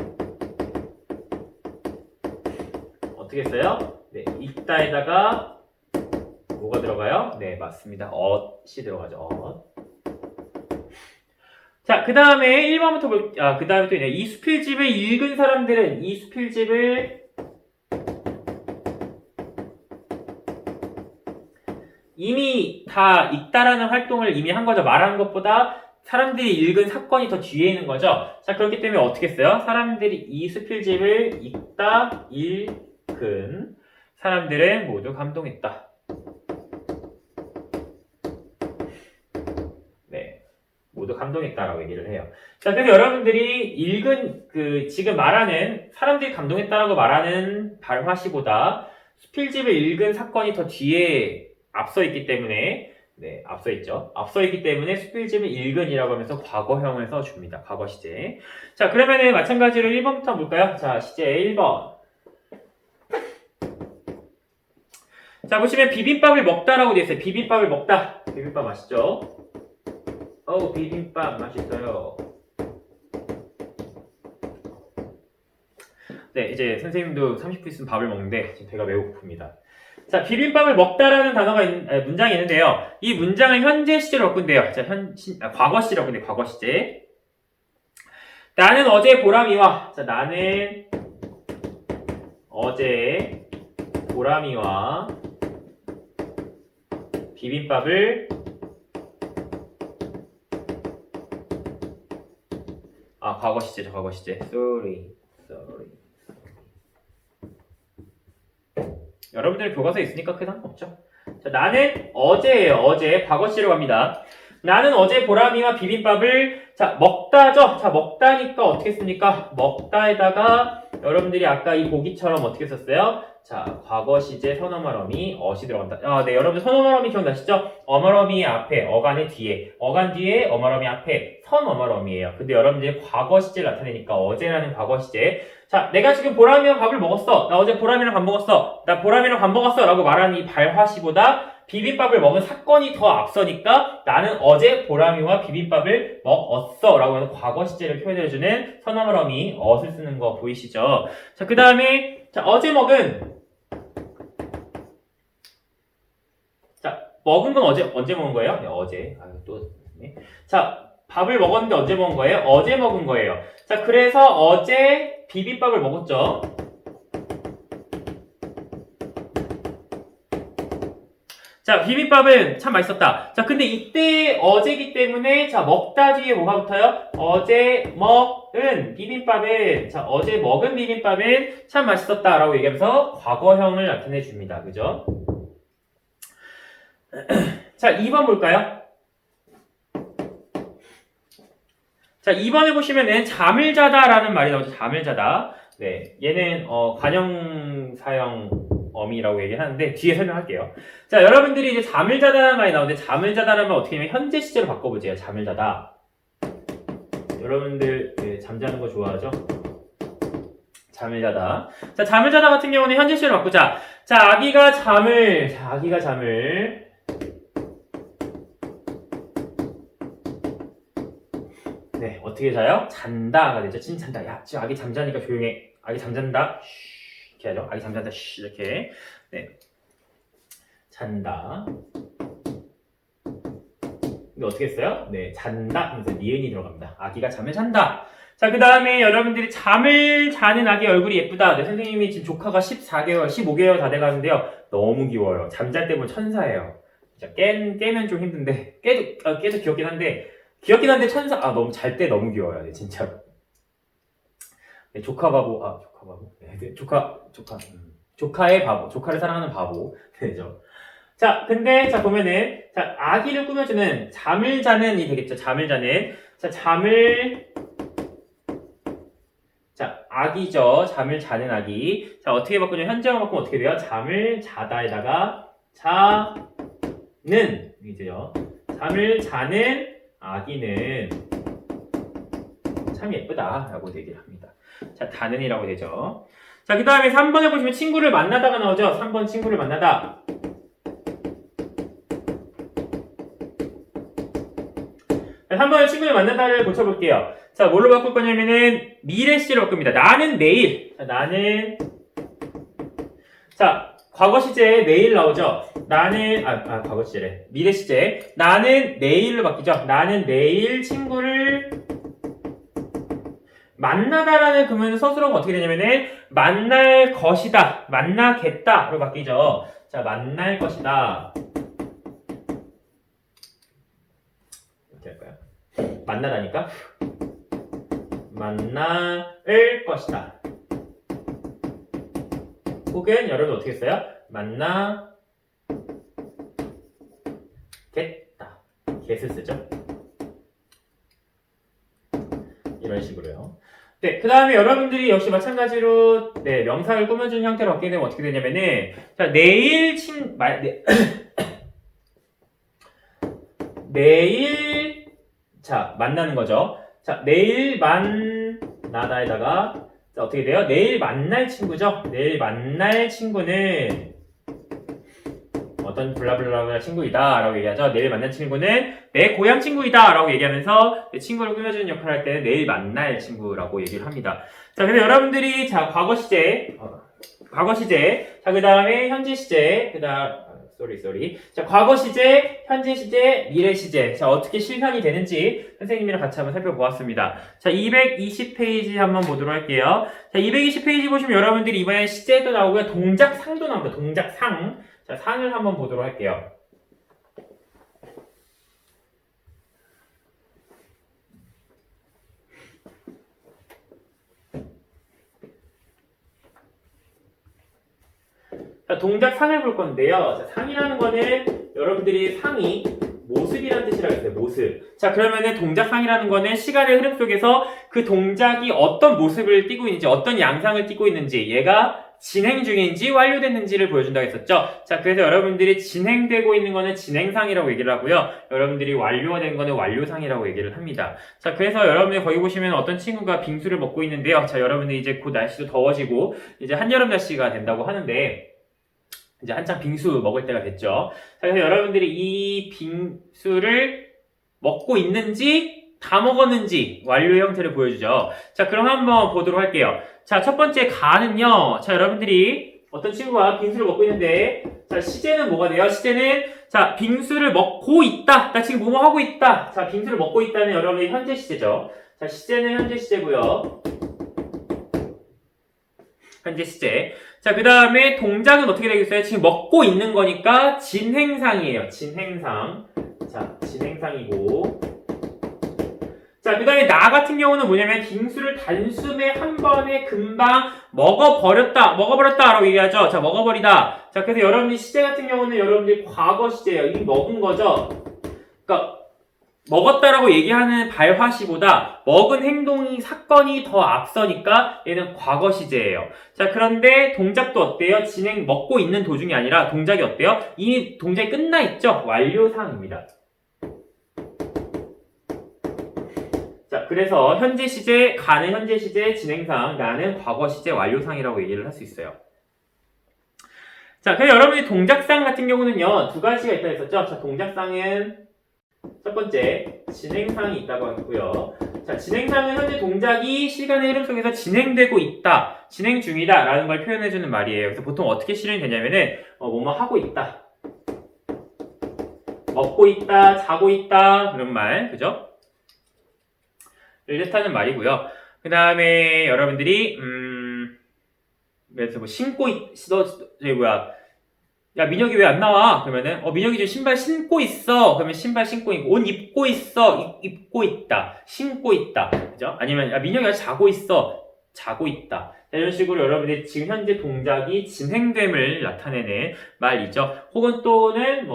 어떻게 써요? 네, 읽다에다가 뭐가 들어가요? 네, 맞습니다. 엇이 들어가죠. 자, 그 다음에 1번부터 그 다음에 또 있네. 이 수필집을 읽은 사람들은 이 수필집을 이미 다 읽다라는 활동을 이미 한 거죠. 말하는 것보다 사람들이 읽은 사건이 더 뒤에 있는 거죠. 자, 그렇기 때문에 어떻게 써요? 사람들이 이 수필집을 읽다, 읽은 사람들은 모두 감동했다. 네, 모두 감동했다라고 얘기를 해요. 자, 그래서 여러분들이 읽은 지금 말하는 사람들이 감동했다라고 말하는 발화시보다 수필집을 읽은 사건이 더 뒤에 앞서 있기 때문에 네, 앞서 있죠. 앞서 있기 때문에 수필집을 읽은이라고 하면서 과거형을 써줍니다. 과거 시제. 자, 그러면은 마찬가지로 1번부터 한번 볼까요? 자, 시제 1번. 자, 보시면 비빔밥을 먹다라고 되어 있어요. 비빔밥을 먹다. 비빔밥 맛있죠? 비빔밥 맛있어요. 네, 이제 선생님도 30분 있으면 밥을 먹는데 지금 배가 매우 고픕니다. 자, 비빔밥을 먹다라는 문장이 있는데요. 이 문장은 현재 시제로 바꾼대요. 자, 과거 시제로 바꾼대요. 과거 시제. 나는 어제 보람이와, 자, 나는 어제 보람이와 비빔밥을 과거 시제죠. 과거 시제. Sorry. 여러분들 교과서에 있으니까 크게 상관없죠. 자, 나는 어제예요. 어제 과거 시제로 갑니다. 나는 어제 보람이와 비빔밥을 먹다죠. 자, 먹다니까 어떻게 씁니까? 먹다에다가 여러분들이 아까 이 보기처럼 어떻게 썼어요? 자, 과거 시제 선어말어미 어시 들어간다. 네, 여러분들 선어말어미 기억나시죠? 어말어미 앞에, 어간의 뒤에, 어간 뒤에 어말어미 앞에 선어말어미예요. 근데 여러분들이 과거 시제를 나타내니까 어제라는 과거 시제. 자, 내가 지금 보람이랑 밥을 먹었어. 나 어제 보람이랑 밥 먹었어. 나 보람이랑 밥 먹었어. 라고 말하는 이 발화시보다 비빔밥을 먹은 사건이 더 앞서니까 나는 어제 보람이와 비빔밥을 먹었어. 라고 하는 과거 시제를 표현해주는 선어말어미 어를 쓰는 거 보이시죠? 자, 그 다음에 어제 먹은 먹은 건 언제 먹은 거예요? 네, 어제. 네. 자, 밥을 먹었는데 언제 먹은 거예요? 어제 먹은 거예요. 자, 그래서 어제 비빔밥을 먹었죠. 자, 비빔밥은 참 맛있었다. 자, 근데 이때 어제기 때문에 먹다 뒤에 뭐가 붙어요? 어제 먹은 비빔밥은 어제 먹은 비빔밥은 참 맛있었다 라고 얘기하면서 과거형을 나타내 줍니다. 그죠? 자, 2번 볼까요? 자, 2번에 보시면은 잠을 자다라는 말이 나오죠. 잠을 자다. 네, 얘는 관형사형 어미라고 얘기하는데 뒤에 설명할게요. 자, 여러분들이 이제 잠을 자다라는 말이 나오는데 잠을 자다라는 말 어떻게 하면 현재 시제로 바꿔보세요. 잠을 자다. 여러분들 잠자는 거 좋아하죠? 잠을 자다. 자, 잠을 자다 같은 경우는 현재 시제로 바꾸자. 자, 아기가 잠을 네, 어떻게 자요? 잔다가 되죠. 진 잔다. 야, 지금 아기 잠자니까 조용해. 아기 잠잔다. 쉬, 이렇게 하죠. 아기 잠잔다. 쉬, 이렇게. 네. 잔다. 근데 어떻게 했어요? 네, 잔다 하면서 니은이 들어갑니다. 아기가 잠을 잔다. 자, 그 다음에 여러분들이 잠을 자는 아기 얼굴이 예쁘다. 네, 선생님이 지금 조카가 14개월, 15개월 다 돼가는데요. 너무 귀여워요. 잠잘 때 보면 천사예요. 진짜 깨면 좀 힘든데, 깨도 귀엽긴 한데 천사, 너무 잘 때 너무 귀여워요. 네, 진짜로. 네, 조카 바보. 네, 조카의 바보. 조카를 사랑하는 바보. 되죠. 자, 근데, 보면은, 아기를 꾸며주는, 잠을 자는 이 되겠죠. 잠을 자는. 아기죠. 잠을 자는 아기. 자, 어떻게 바꾸냐. 현재형 바꾸면 어떻게 돼요? 잠을 자다에다가, 자는, 이제요. 잠을 자는 아기는 참 예쁘다. 라고 얘기를 합니다. 자, 다는이라고 되죠. 자, 그 다음에 3번에 보시면 친구를 만나다가 나오죠. 3번 친구를 만나다. 자, 3번에 친구를 만나다를 고쳐볼게요. 자, 뭘로 바꿀 거냐면은 미래 시제로 바꿉니다. 나는 내일. 과거 시제에 내일 나오죠. 과거 시제래. 미래 시제. 나는 내일로 바뀌죠. 나는 내일 친구를 만나다라는 그러면 서술어가 어떻게 되냐면은 만날 것이다, 만나겠다로 바뀌죠. 자, 만날 것이다. 이렇게 할까요? 만나다니까 만날 것이다. 혹은 여러분 어떻게 써요? 만나겠다. get을 쓰죠. 이런 식으로요. 네, 그 다음에 여러분들이 역시 마찬가지로 명사를 꾸며준 형태로 바뀌게 되면 어떻게 되냐면은 내일 만나는 거죠. 자, 내일 만나다에다가 어떻게 돼요? 내일 만날 친구죠. 내일 만날 친구는 어떤 블라블라블라 친구이다 라고 얘기하죠. 내일 만난 친구는 내 고향 친구이다 라고 얘기하면서 내 친구를 꾸며주는 역할을 할 때는 내일 만날 친구라고 얘기를 합니다. 자, 그래서 여러분들이 자 과거 시제, 자 그 다음에 현재 시제, 자 과거 시제, 현재 시제, 미래 시제, 자 어떻게 실현이 되는지 선생님이랑 같이 한번 살펴보았습니다. 자 220페이지 한번 보도록 할게요. 자 220페이지 보시면 여러분들이 이번에 시제도 나오고요, 동작상도 나옵니다. 동작상. 자 상을 한번 보도록 할게요. 자, 동작상을 볼 건데요. 자, 상이라는 거는 여러분들이 상이 모습이라는 뜻이라고 했어요. 모습. 자, 그러면은 동작상이라는 거는 시간의 흐름 속에서 그 동작이 어떤 모습을 띠고 있는지, 어떤 양상을 띠고 있는지, 얘가 진행 중인지 완료됐는지를 보여준다고 했었죠. 자, 그래서 여러분들이 진행되고 있는 거는 진행상이라고 얘기를 하고요. 여러분들이 완료가 된 거는 완료상이라고 얘기를 합니다. 자, 그래서 여러분들이 거기 보시면 어떤 친구가 빙수를 먹고 있는데요. 자, 여러분들이 이제 곧 날씨도 더워지고, 이제 한여름 날씨가 된다고 하는데, 이제 한창 빙수 먹을 때가 됐죠. 자, 그래서 여러분들이 이 빙수를 먹고 있는지 다 먹었는지 완료의 형태를 보여주죠. 자, 그럼 한번 보도록 할게요. 자, 첫 번째 가는요. 자, 여러분들이 어떤 친구가 빙수를 먹고 있는데, 자, 시제는 뭐가 돼요? 시제는 자, 빙수를 먹고 있다. 나 지금 뭐뭐 하고 있다. 자, 빙수를 먹고 있다는 여러분의 현재 시제죠. 자, 시제는 현재 시제고요. 현재 시제. 자, 그 다음에 동작은 어떻게 되겠어요? 지금 먹고 있는 거니까 진행상이에요. 진행상. 자, 진행상이고. 자, 그 다음에 나 같은 경우는 뭐냐면 빙수를 단숨에 한 번에 금방 먹어버렸다 라고 얘기하죠. 자, 먹어버리다. 자, 그래서 여러분들 시제 같은 경우는 여러분들이 과거 시제예요. 이미 먹은 거죠. 그러니까 먹었다라고 얘기하는 발화시보다 먹은 행동이, 사건이 더 앞서니까 얘는 과거 시제예요. 자, 그런데 동작도 어때요? 먹고 있는 도중이 아니라 동작이 어때요? 이미 동작이 끝나 있죠? 완료상입니다. 자, 그래서 현재 시제, 가는 현재 시제, 진행상, 나는 과거 시제, 완료상이라고 얘기를 할 수 있어요. 자, 그래서 여러분이 동작상 같은 경우는요, 두 가지가 있다고 했었죠? 자, 동작상은 첫 번째, 진행상이 있다고 했고요. 자, 진행상은 현재 동작이 시간의 흐름 속에서 진행되고 있다, 진행 중이다 라는 걸 표현해주는 말이에요. 그래서 보통 어떻게 실현이 되냐면은 뭐뭐 하고 있다, 먹고 있다, 자고 있다 그런 말, 그죠? 를 뜻하는 말이고요. 그 다음에 여러분들이 그래서 뭐 야, 민혁이 왜 안 나와? 그러면은, 민혁이 지금 신발 신고 있어. 그러면 신발 신고 있고, 옷 입고 있어. 입고 있다. 신고 있다. 그죠? 아니면, 야, 민혁이 아직 자고 있어. 자고 있다. 자, 이런 식으로 여러분들이 지금 현재 동작이 진행됨을 나타내는 말이죠. 혹은 또는,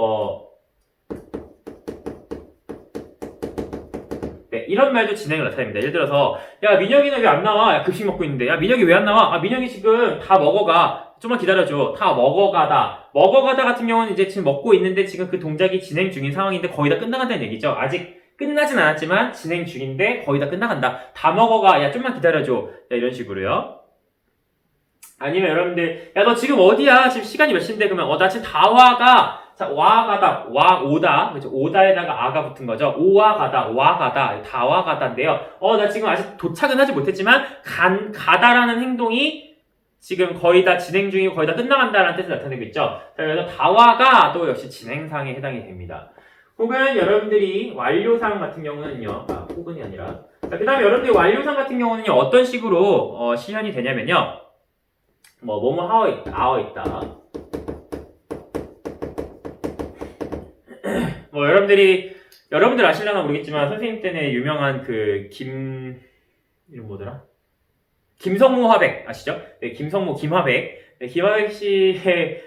네, 이런 말도 진행을 나타냅니다. 예를 들어서, 야, 민혁이는 왜 안 나와? 야, 급식 먹고 있는데. 야, 민혁이 왜 안 나와? 아, 민혁이 지금 다 먹어가. 좀만 기다려줘. 다 먹어가다. 먹어가다 같은 경우는 이제 지금 먹고 있는데 지금 그 동작이 진행 중인 상황인데 거의 다 끝나간다는 얘기죠. 아직 끝나진 않았지만 진행 중인데 거의 다 끝나간다. 다 먹어가. 야, 좀만 기다려줘. 자, 이런 식으로요. 아니면 여러분들, 야, 너 지금 어디야? 지금 시간이 몇 시인데? 그러면, 나 지금 다 와가. 자, 와가다, 오다. 그렇죠? 오다에다가 아가 붙은 거죠. 오와가다, 와가다, 다 와가다인데요. 나 지금 아직 도착은 하지 못했지만, 가다라는 행동이 지금 거의 다 진행 중이고 거의 다 끝나간다라는 뜻을 나타내고 있죠. 자, 그래서 다와가 또 역시 진행상에 해당이 됩니다. 혹은 여러분들이 완료상 같은 경우는요, 혹은이 아니라. 자, 그 다음에 여러분들이 완료상 같은 경우는요, 어떤 식으로, 실현이 되냐면요. 뭐뭐 하고 있다, 아워 있다. 여러분들 아실려나 모르겠지만, 선생님 때는 유명한 이름 뭐더라? 김성모 화백, 아시죠? 네, 김화백. 네, 김화백 씨의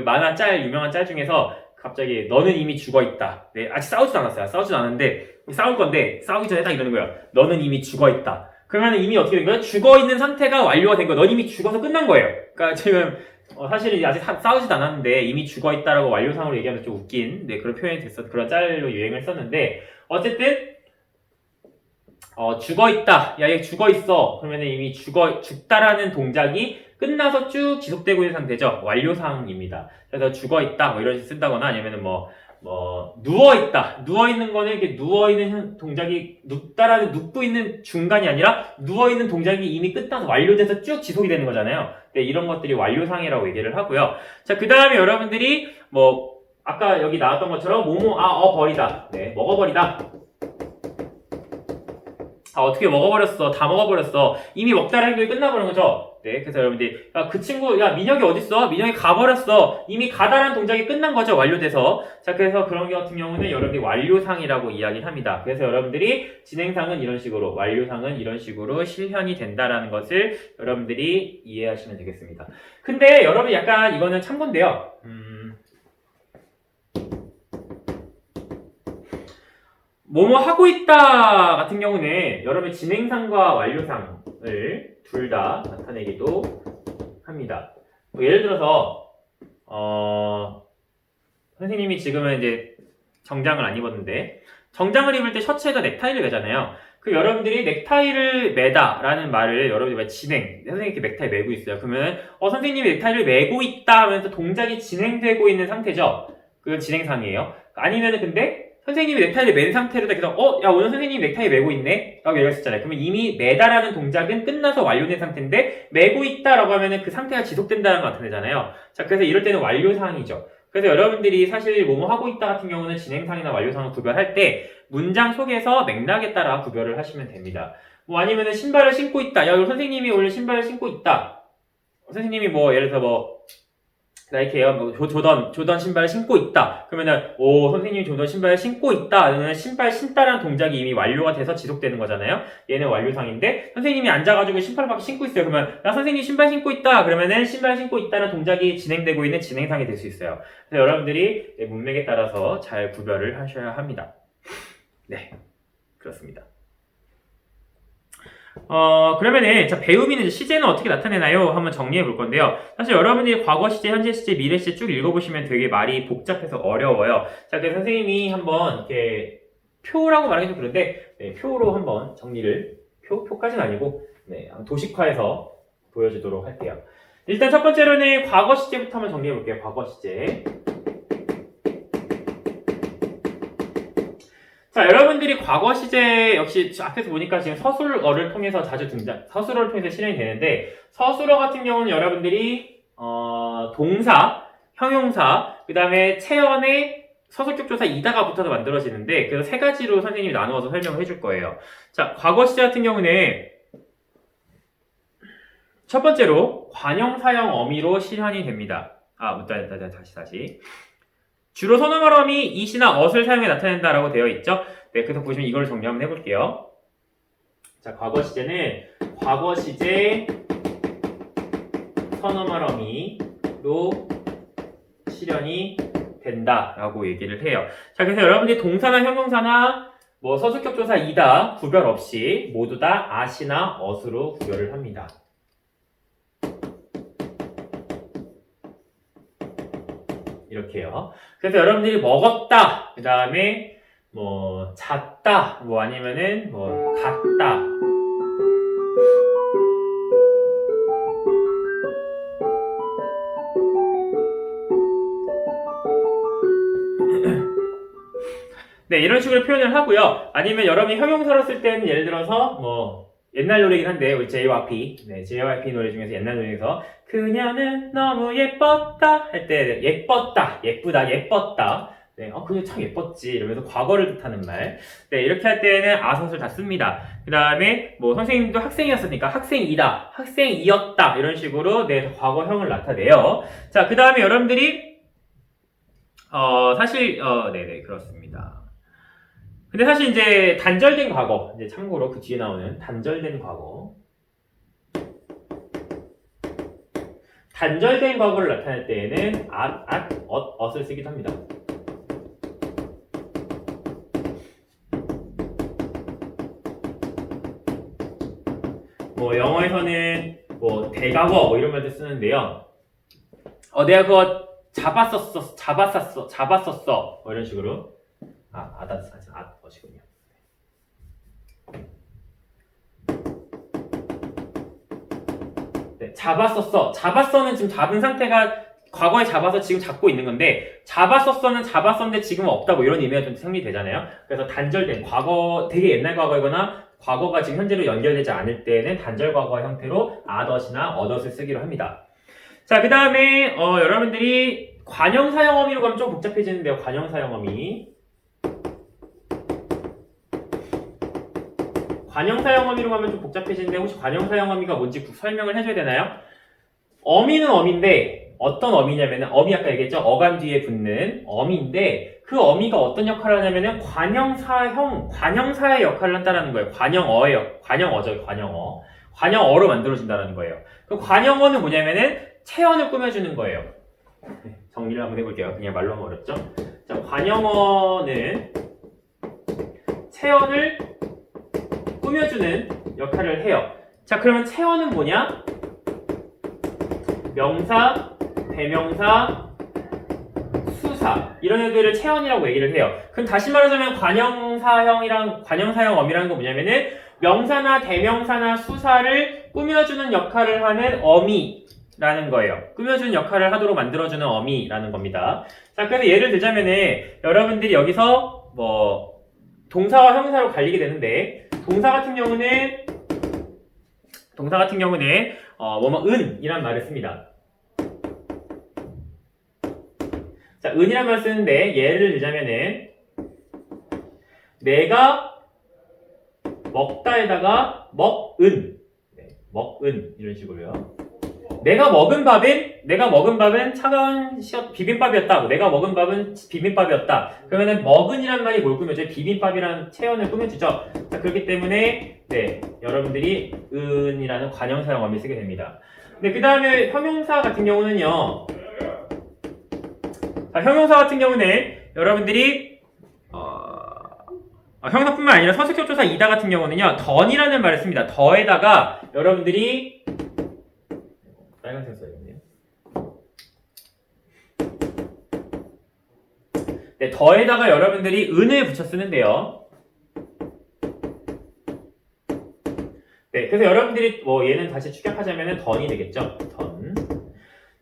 만화 유명한 짤 중에서 갑자기, 너는 이미 죽어 있다. 네, 아직 싸우지도 않았어요. 싸우지도 않았는데, 싸울 건데, 싸우기 전에 딱 이러는 거예요. 너는 이미 죽어 있다. 그러면 이미 어떻게 된 거예요? 죽어 있는 상태가 완료가 된 거예요. 넌 이미 죽어서 끝난 거예요. 그러니까 지금, 사실 아직 싸우지도 않았는데, 이미 죽어 있다라고 완료상으로 얘기하면 좀 웃긴, 네, 그런 표현이 그런 짤로 유행을 했었는데, 어쨌든, 죽어 있다. 야, 얘 죽어 있어. 그러면 이미 죽다라는 동작이 끝나서 쭉 지속되고 있는 상태죠. 완료사항입니다. 그래서 죽어있다, 뭐 이런 식으로 쓴다거나 아니면은 누워있다. 누워있는 거는 이렇게 누워있는 동작이 눕고 있는 중간이 아니라 누워있는 동작이 이미 끝나서 완료돼서 쭉 지속이 되는 거잖아요. 네, 이런 것들이 완료사항이라고 얘기를 하고요. 자, 그 다음에 여러분들이 아까 여기 나왔던 것처럼 버리다. 네, 먹어버리다. 어떻게 먹어버렸어. 다 먹어버렸어. 이미 먹다라는 행동이 끝나버린 거죠. 네, 그래서 여러분들이 그 친구, 민혁이 어딨어? 민혁이 가버렸어. 이미 가다라는 동작이 끝난 거죠. 완료돼서. 자, 그래서 그런 게 같은 경우는 여러분들이 완료상이라고 이야기를 합니다. 그래서 여러분들이 진행상은 이런 식으로, 완료상은 이런 식으로 실현이 된다라는 것을 여러분들이 이해하시면 되겠습니다. 근데 여러분 약간 이거는 참고인데요. 뭐뭐 하고 있다 같은 경우는 여러분의 진행상과 완료상을 둘 다 나타내기도 합니다. 예를 들어서 선생님이 지금은 이제 정장을 안 입었는데 정장을 입을 때 셔츠에다 넥타이를 매잖아요. 그 여러분들이 넥타이를 매다라는 말을 여러분들이 왜 선생님이 이렇게 넥타이 매고 있어요. 그러면 선생님이 넥타이를 매고 있다 하면서 동작이 진행되고 있는 상태죠. 그건 진행상이에요. 아니면은 근데 선생님이 넥타이를 맨 상태로 계속 야 오늘 선생님이 넥타이 매고 있네? 라고 얘기했었잖아요. 그러면 이미 매다라는 동작은 끝나서 완료된 상태인데 매고 있다라고 하면은 그 상태가 지속된다는 걸 나타내잖아요. 자, 그래서 이럴 때는 완료사항이죠. 그래서 여러분들이 사실 뭐뭐 하고 있다 같은 경우는 진행상이나 완료상을 구별할 때 문장 속에서 맥락에 따라 구별을 하시면 됩니다. 아니면은 신발을 신고 있다. 야, 선생님이 오늘 신발을 신고 있다. 선생님이 예를 들어서 나이키에요. 조던 신발을 신고 있다. 그러면은 선생님이 조던 신발을 신고 있다. 그러면 신발 신다라는 동작이 이미 완료가 돼서 지속되는 거잖아요. 얘는 완료상인데 선생님이 앉아가지고 신발을 막 신고 있어요. 그러면 나 선생님 신발 신고 있다. 그러면은 신발 신고 있다는 동작이 진행되고 있는 진행상이 될 수 있어요. 그래서 여러분들이 문맥에 따라서 잘 구별을 하셔야 합니다. 네, 그렇습니다. 그러면은, 자, 배우미는 시제는 어떻게 나타내나요? 한번 정리해 볼 건데요. 사실 여러분들이 과거 시제, 현재 시제, 미래 시제 쭉 읽어보시면 되게 말이 복잡해서 어려워요. 자, 그래서 선생님이 한번 이렇게 표라고 말하기 좀 그런데, 네, 표로 한번 정리를, 표까지는 아니고, 네, 도식화해서 보여주도록 할게요. 일단 첫 번째로는 과거 시제부터 한번 정리해 볼게요. 과거 시제. 자, 여러분들이 과거 시제 역시 앞에서 보니까 지금 서술어를 통해서 자주 서술어를 통해서 실행이 되는데 서술어 같은 경우는 여러분들이 동사, 형용사, 그 다음에 체언의 서술격 조사 이다가 붙어서 만들어지는데 그래서 세 가지로 선생님이 나누어서 설명을 해줄 거예요. 자, 과거 시제 같은 경우는 첫 번째로 관형, 사형, 어미로 실현이 됩니다. 다시. 주로 선호말음이 이시나 어를 사용해 나타낸다라고 되어 있죠. 네, 그래서 보시면 이걸 정리 한번 해볼게요. 자, 과거 시제는 과거 시제 선호말음이로 실현이 된다라고 얘기를 해요. 자, 그래서 여러분들이 동사나 형용사나 서술격 조사 이다 구별 없이 모두 다 아시나 어스로 구별을 합니다. 이렇게요. 그래서 여러분들이 먹었다, 그 다음에 잤다, 아니면은 갔다. 네, 이런 식으로 표현을 하고요. 아니면 여러분이 형용사로 쓸 때는 예를 들어서 옛날 노래긴 한데 우리 JYP, 네, JYP 노래 중에서 옛날 노래에서 그녀는 너무 예뻤다 할 때 예뻤다, 예쁘다, 예뻤다. 네, 그녀 참 예뻤지 이러면서 과거를 뜻하는 말. 네, 이렇게 할 때는 아섯을 다 씁니다. 그 다음에 선생님도 학생이었으니까 학생이다, 학생이었다 이런 식으로 네, 과거형을 나타내요. 자, 그 다음에 여러분들이 사실 네네 그렇습니다. 근데 사실 이제 단절된 과거, 이제 참고로 그 뒤에 나오는 단절된 과거. 단절된 과거를 나타낼 때에는 엇을 쓰기도 합니다. 영어에서는 대과거 이런 말도 쓰는데요. 내가 그거 잡았었어 이런 식으로. 것이군요. 네, 잡았었어. 잡았어는 지금 잡은 상태가 과거에 잡아서 지금 잡고 있는 건데 잡았었어는 잡았었는데 지금은 없다 뭐 이런 의미가 좀 생리되잖아요. 그래서 단절된 과거 되게 옛날 과거이거나 과거가 지금 현재로 연결되지 않을 때는 단절 과거 형태로 ot이나 others를 쓰기로 합니다. 자, 그 다음에 여러분들이 관형사형 어미로 가면 좀 복잡해지는데요. 관형사형 어미. 관형사형 어미로 가면 좀 복잡해지는데 혹시 관형사형 어미가 뭔지 설명을 해줘야 되나요? 어미는 어미인데 어떤 어미냐면은 어미 아까 얘기했죠? 어감 뒤에 붙는 어미인데 그 어미가 어떤 역할을 하냐면은 관형사의 역할을 한다는 거예요. 관형어죠. 관형어로 만들어진다는 거예요. 그 관형어는 뭐냐면은 체언을 꾸며주는 거예요. 정리를 한번 해볼게요. 그냥 말로 하면 어렵죠? 자, 관형어는 체언을 꾸며주는 역할을 해요. 자, 그러면 체언은 뭐냐? 명사, 대명사, 수사 이런 애들을 체언이라고 얘기를 해요. 그럼 다시 말하자면 관형사형 어미라는 건 뭐냐면은 명사나 대명사나 수사를 꾸며주는 역할을 하는 어미라는 거예요. 꾸며주는 역할을 하도록 만들어주는 어미라는 겁니다. 자, 그래서 예를 들자면은 여러분들이 여기서 뭐 동사와 형용사로 갈리게 되는데 동사 같은 경우는 은이란 말을 씁니다. 자, 은이란 말을 쓰는데 예를 들자면은 내가 먹다에다가 먹은 이런 식으로요. 내가 먹은 밥은 차가운 비빔밥이었다. 내가 먹은 밥은 비빔밥이었다. 그러면은 먹은이란 말이 뭘 꾸며줘요? 비빔밥이라는 체언을 꾸며주죠. 자, 그렇기 때문에 여러분들이 은이라는 관형사형 어미를 쓰게 됩니다. 그 다음에 형용사 같은 경우는요. 자, 형용사 같은 경우는 여러분들이 형용사뿐만 아니라 서술격조사 이다 같은 경우는요. 던이라는 말을 씁니다. 더에다가 여러분들이 빨간색 써야겠네요. 더에다가 여러분들이 은을 붙여 쓰는데요. 그래서 여러분들이 얘는 다시 축약하자면 던이 되겠죠. 던.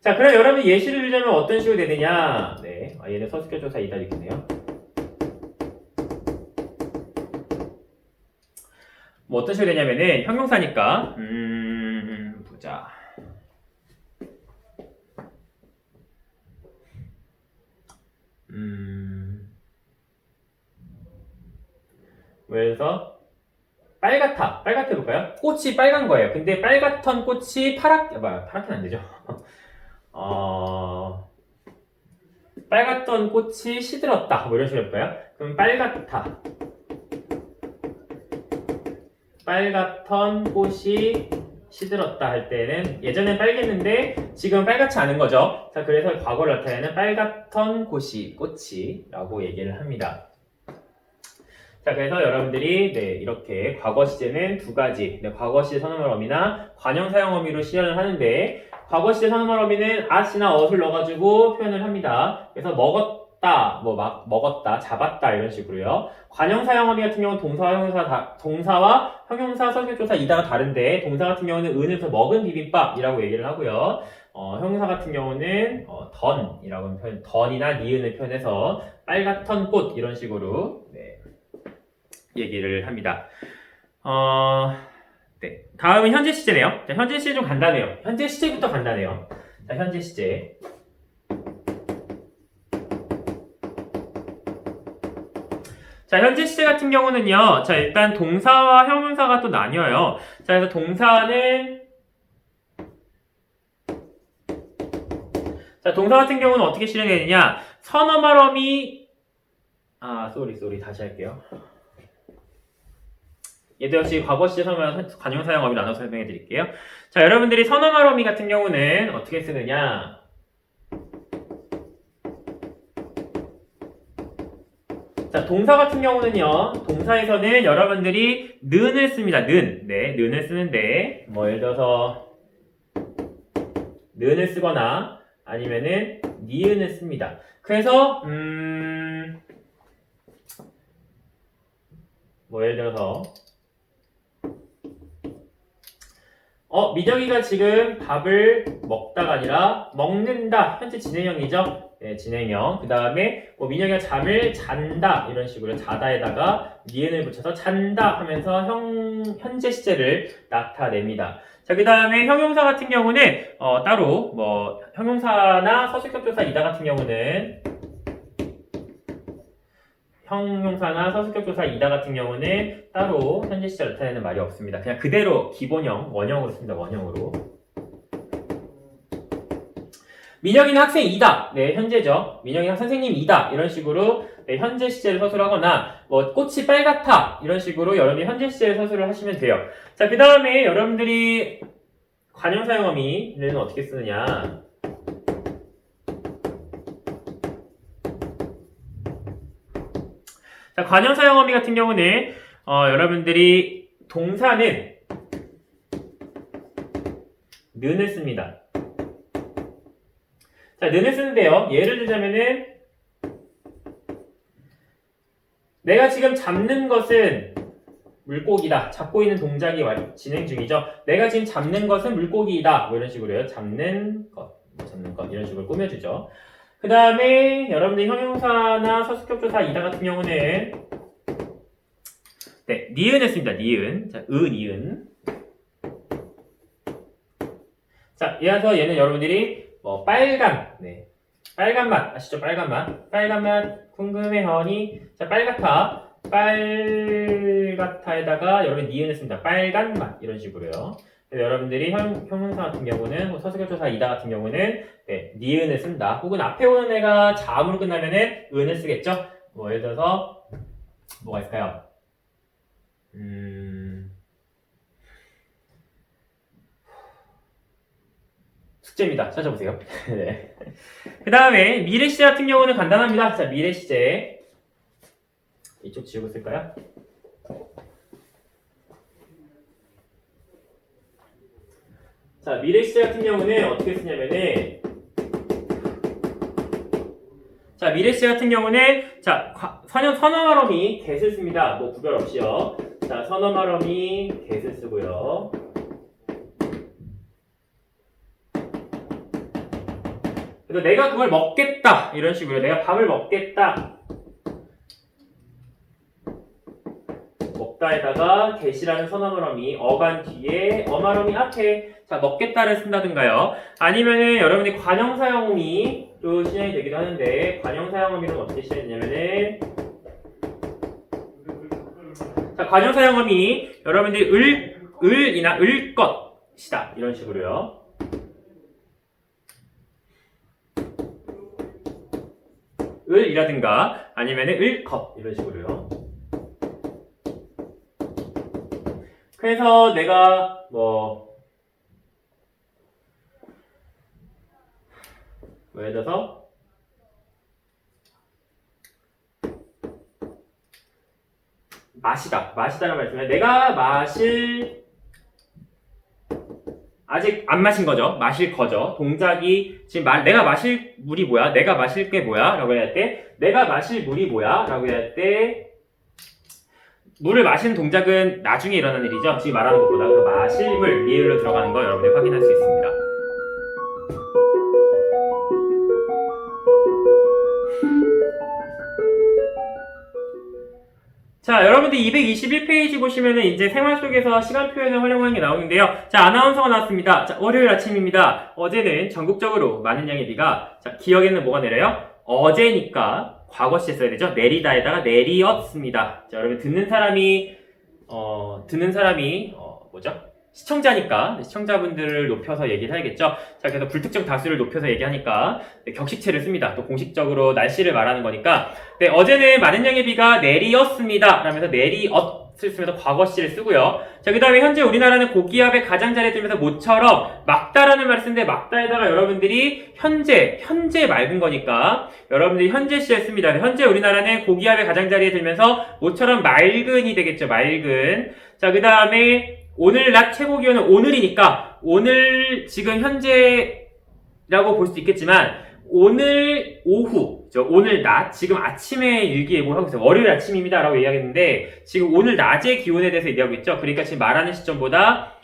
자, 그럼 여러분 예시를 들자면 어떤 식으로 되느냐? 얘는 서술격조사 이다 이렇게네요. 뭐 어떤 식으로 되냐면은 형용사니까 보자. 그래서 빨갛다 해볼까요? 꽃이 빨간 거예요. 근데 빨갛던 꽃이 파랗게는 안 되죠. 빨갛던 꽃이 시들었다. 뭐 이런 식으로 해볼까요? 그럼 빨갛던 꽃이 시들었다 할 때는 예전엔 빨갰는데 지금은 빨갛지 않은 거죠. 자, 그래서 과거를 나타내는 빨갛던 꽃이 라고 얘기를 합니다. 자, 그래서 여러분들이 이렇게 과거 시제는 두 가지 과거 시제 선언말 어미나 관형 사용 어미로 시연을 하는데 과거 시제 선언말 어미는 at이나 ot을 넣어가지고 표현을 합니다. 그래서 먹었다, 먹었다, 잡았다 이런 식으로요. 관형 사용 어미 같은 경우는 동사와 형용사 서술조사 이다가 다른데 동사 같은 경우는 은을 더 먹은 비빔밥이라고 얘기를 하고요. 형용사 같은 경우는 던이라고 던이나 니은을 표현해서 빨갛던 꽃 이런 식으로 얘기를 합니다. 다음은 현재 시제네요. 자, 현재 시제 좀 간단해요. 현재 시제부터 간단해요. 자, 현재 시제. 자, 현재 시제 같은 경우는요. 자, 일단 동사와 형용사가 또 나뉘어요. 자, 그래서 동사 같은 경우는 어떻게 실행되느냐? 선어말 어미 다시 할게요. 얘도 역시 과거 시제 선어말 관용 사용 어미 나눠서 설명해 드릴게요. 자, 여러분들이 선어말 어미 같은 경우는 어떻게 쓰느냐? 자, 동사 같은 경우는요. 동사에서는 여러분들이 는을 씁니다. 는을 쓰는데 예를 들어서 는을 쓰거나 아니면은 니은을 씁니다. 그래서 예를 들어서 민혁이가 지금 밥을 먹다가 아니라 먹는다. 현재 진행형이죠. 네, 진행형. 그 다음에 민혁이가 잠을 잔다. 이런 식으로 자다에다가 니은을 붙여서 잔다 하면서 현재 시제를 나타냅니다. 자, 그 다음에 형용사 같은 경우는 따로 형용사나 서술격조사 이다 같은 경우는 따로 현재 시제 나타내는 말이 없습니다. 그냥 그대로 기본형, 원형으로 씁니다. 원형으로. 민혁이는 학생이다. 네, 현재죠. 민혁이는 선생님이다. 이런 식으로 네, 현재 시제를 서술하거나 꽃이 빨갛다. 이런 식으로 여러분이 현재 시제를 서술을 하시면 돼요. 자, 그 다음에 여러분들이 관형사용어미는 어떻게 쓰느냐. 자, 관형사용어미 같은 경우는 여러분들이 동사는 는을 씁니다. 자, 는을 쓰는데요. 예를 들자면은 내가 지금 잡는 것은 물고기다. 잡고 있는 동작이 진행 중이죠. 내가 지금 잡는 것은 물고기이다. 이런 식으로요. 잡는 것 이런 식으로 꾸며주죠. 그 다음에 여러분들 형용사나 서술격조사 이다 같은 경우는 네, 니은을 씁니다. 니은. 자, 니은. 자, 이어서 얘는 여러분들이 빨간, 네. 빨간 맛, 아시죠? 빨간 맛. 빨간 맛, 궁금해, 허니. 자, 빨갛다. 빨갛다에다가 여러분 니은을 씁니다. 빨간 맛. 이런 식으로요. 여러분들이 형용사 같은 경우는, 서술격조사 이다 같은 경우는, 네, 니은을 쓴다. 혹은 앞에 오는 애가 자음으로 끝나면은 은을 쓰겠죠? 예를 들어서, 뭐가 있을까요? 숙제입니다. 찾아보세요. 네. 그 다음에 미래시제 같은 경우는 간단합니다. 자, 미래시제. 이쪽 지우고 쓸까요? 자, 미래시제 같은 경우는 어떻게 쓰냐면은 자, 미래시제 같은 경우는 자, 선어말어미 get을 씁니다. 구별 없이요. 자, 선어말어미 get을 쓰고요. 그래서 내가 그걸 먹겠다. 이런 식으로 내가 밥을 먹겠다. 먹다에다가 get이라는 선어말어미 어간 뒤에 어말어미 앞에 자, 먹겠다를 쓴다든가요. 아니면은 여러분이 관형사용어미로 시작이 되기도 하는데 관형사용어미는 어떻게 시작되냐면은 자, 관형사용어미 여러분들이 을이나 을 것이다. 이런 식으로요. 을이라든가 아니면은 을것 이런 식으로요. 그래서 내가 예를 들어서 마시다라는 말씀은 내가 아직 안 마신 거죠. 마실 거죠. 동작이 지금 내가 마실 물이 뭐야? 내가 마실 게 뭐야? 라고 해야 할 때 내가 마실 물이 뭐야? 라고 해야 할 때 물을 마시는 동작은 나중에 일어나는 일이죠. 지금 말하는 것보다 그 마실 물 리을로 들어가는 거 여러분들이 확인할 수 있습니다. 자, 여러분들 221페이지 보시면은 이제 생활 속에서 시간 표현을 활용하는 게 나오는데요. 자, 아나운서가 나왔습니다. 자, 월요일 아침입니다. 어제는 전국적으로 많은 양의 비가, 자, 기억에는 뭐가 내려요? 어제니까 과거시에 써야 되죠. 내리다에다가 내리었습니다. 자, 여러분 듣는 사람이 뭐죠? 시청자니까 시청자분들을 높여서 얘기를 해야겠죠. 자, 그래서 불특정 다수를 높여서 얘기하니까 네, 격식체를 씁니다. 또 공식적으로 날씨를 말하는 거니까 네, 어제는 많은 양의 비가 내리었습니다. 라면서 내리었을 쓰면서 과거시를 쓰고요. 자, 그 다음에 현재 우리나라는 고기압에 가장자리에 들면서 모처럼 막다라는 말을 쓰는데 막다에다가 여러분들이 현재 맑은 거니까 여러분들이 현재 시에 씁니다. 현재 우리나라는 고기압에 가장자리에 들면서 모처럼 맑은이 되겠죠. 맑은. 자, 그 다음에 오늘 낮 최고 기온은 오늘이니까 오늘 지금 현재라고 볼 수도 있겠지만 오늘 오후, 오늘 낮, 지금 아침에 일기예보를 하고 있어요. 월요일 아침입니다 라고 얘기하겠는데 지금 오늘 낮의 기온에 대해서 얘기하고 있죠. 그러니까 지금 말하는 시점보다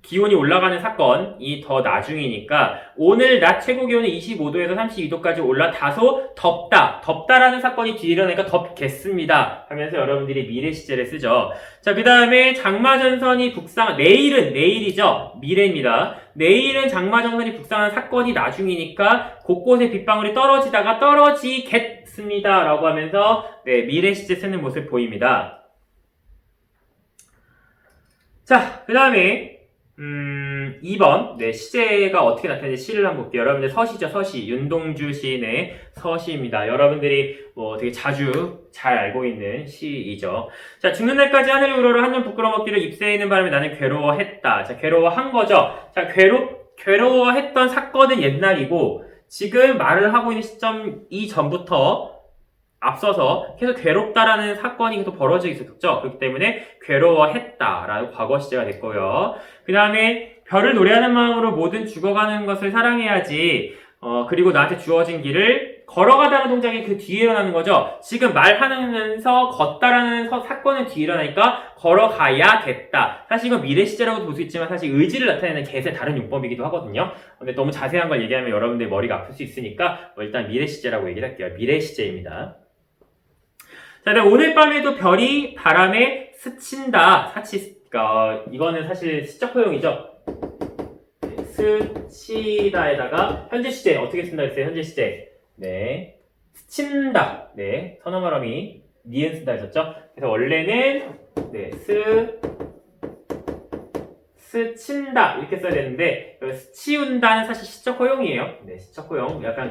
기온이 올라가는 사건이 더 나중이니까 오늘 낮 최고 기온은 25도에서 32도까지 올라 다소 덥다라는 사건이 뒤에 일어나니까 덥겠습니다 하면서 여러분들이 미래 시제를 쓰죠. 자, 그 다음에 장마전선이 내일이죠. 미래입니다. 내일은 장마전선이 북상한 사건이 나중이니까 곳곳에 빗방울이 떨어지다가 떨어지겠습니다 라고 하면서 미래 시제 쓰는 모습 보입니다. 자, 그 다음에 2번, 시제가 어떻게 나타나는지 시를 한번 볼게요. 여러분들 서시죠, 서시. 윤동주 시인의 서시입니다. 여러분들이 되게 자주 잘 알고 있는 시이죠. 자, 죽는 날까지 하늘이 우러러 한눈 부끄러먹기를 입새에 있는 바람에 나는 괴로워했다. 자, 괴로워한 거죠. 자, 괴로워했던 사건은 옛날이고, 지금 말을 하고 있는 시점 이전부터 앞서서 계속 괴롭다라는 사건이 계속 벌어지고 있었죠. 그렇기 때문에 괴로워했다라는 과거 시제가 됐고요. 그 다음에 별을 노래하는 마음으로 모든 죽어가는 것을 사랑해야지. 그리고 나한테 주어진 길을 걸어가다는 동작이 그 뒤에 일어나는 거죠. 지금 말하면서 걷다라는 사건은 뒤에 일어나니까 걸어가야겠다. 사실 이건 미래 시제라고도 볼 수 있지만 사실 의지를 나타내는 개의 다른 용법이기도 하거든요. 근데 너무 자세한 걸 얘기하면 여러분들 머리가 아플 수 있으니까 일단 미래 시제라고 얘기를 할게요. 미래 시제입니다. 자, 오늘 밤에도 별이 바람에 스친다. 이거는 사실 시적 허용이죠. 스치다에다가 현재 시제 어떻게 쓴다 했어요? 현재 시제. 스친다. 선어말음이 니은 쓴다 했었죠. 그래서 원래는 스친다 이렇게 써야 되는데 스치운다는 사실 시적 허용이에요. 시적 허용. 약간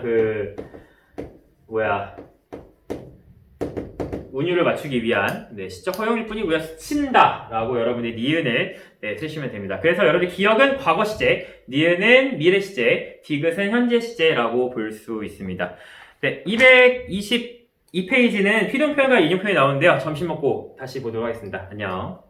운율을 맞추기 위한 시적 허용일 뿐이고요. 스친다 라고 여러분이 니은을 쓰시면 됩니다. 그래서 여러분들 기억은 과거 시제, 니은은 미래 시제, 디귿은 현재 시제라고 볼 수 있습니다. 222페이지는 필요한 표현과 인용 표현이 나오는데요. 점심 먹고 다시 보도록 하겠습니다. 안녕.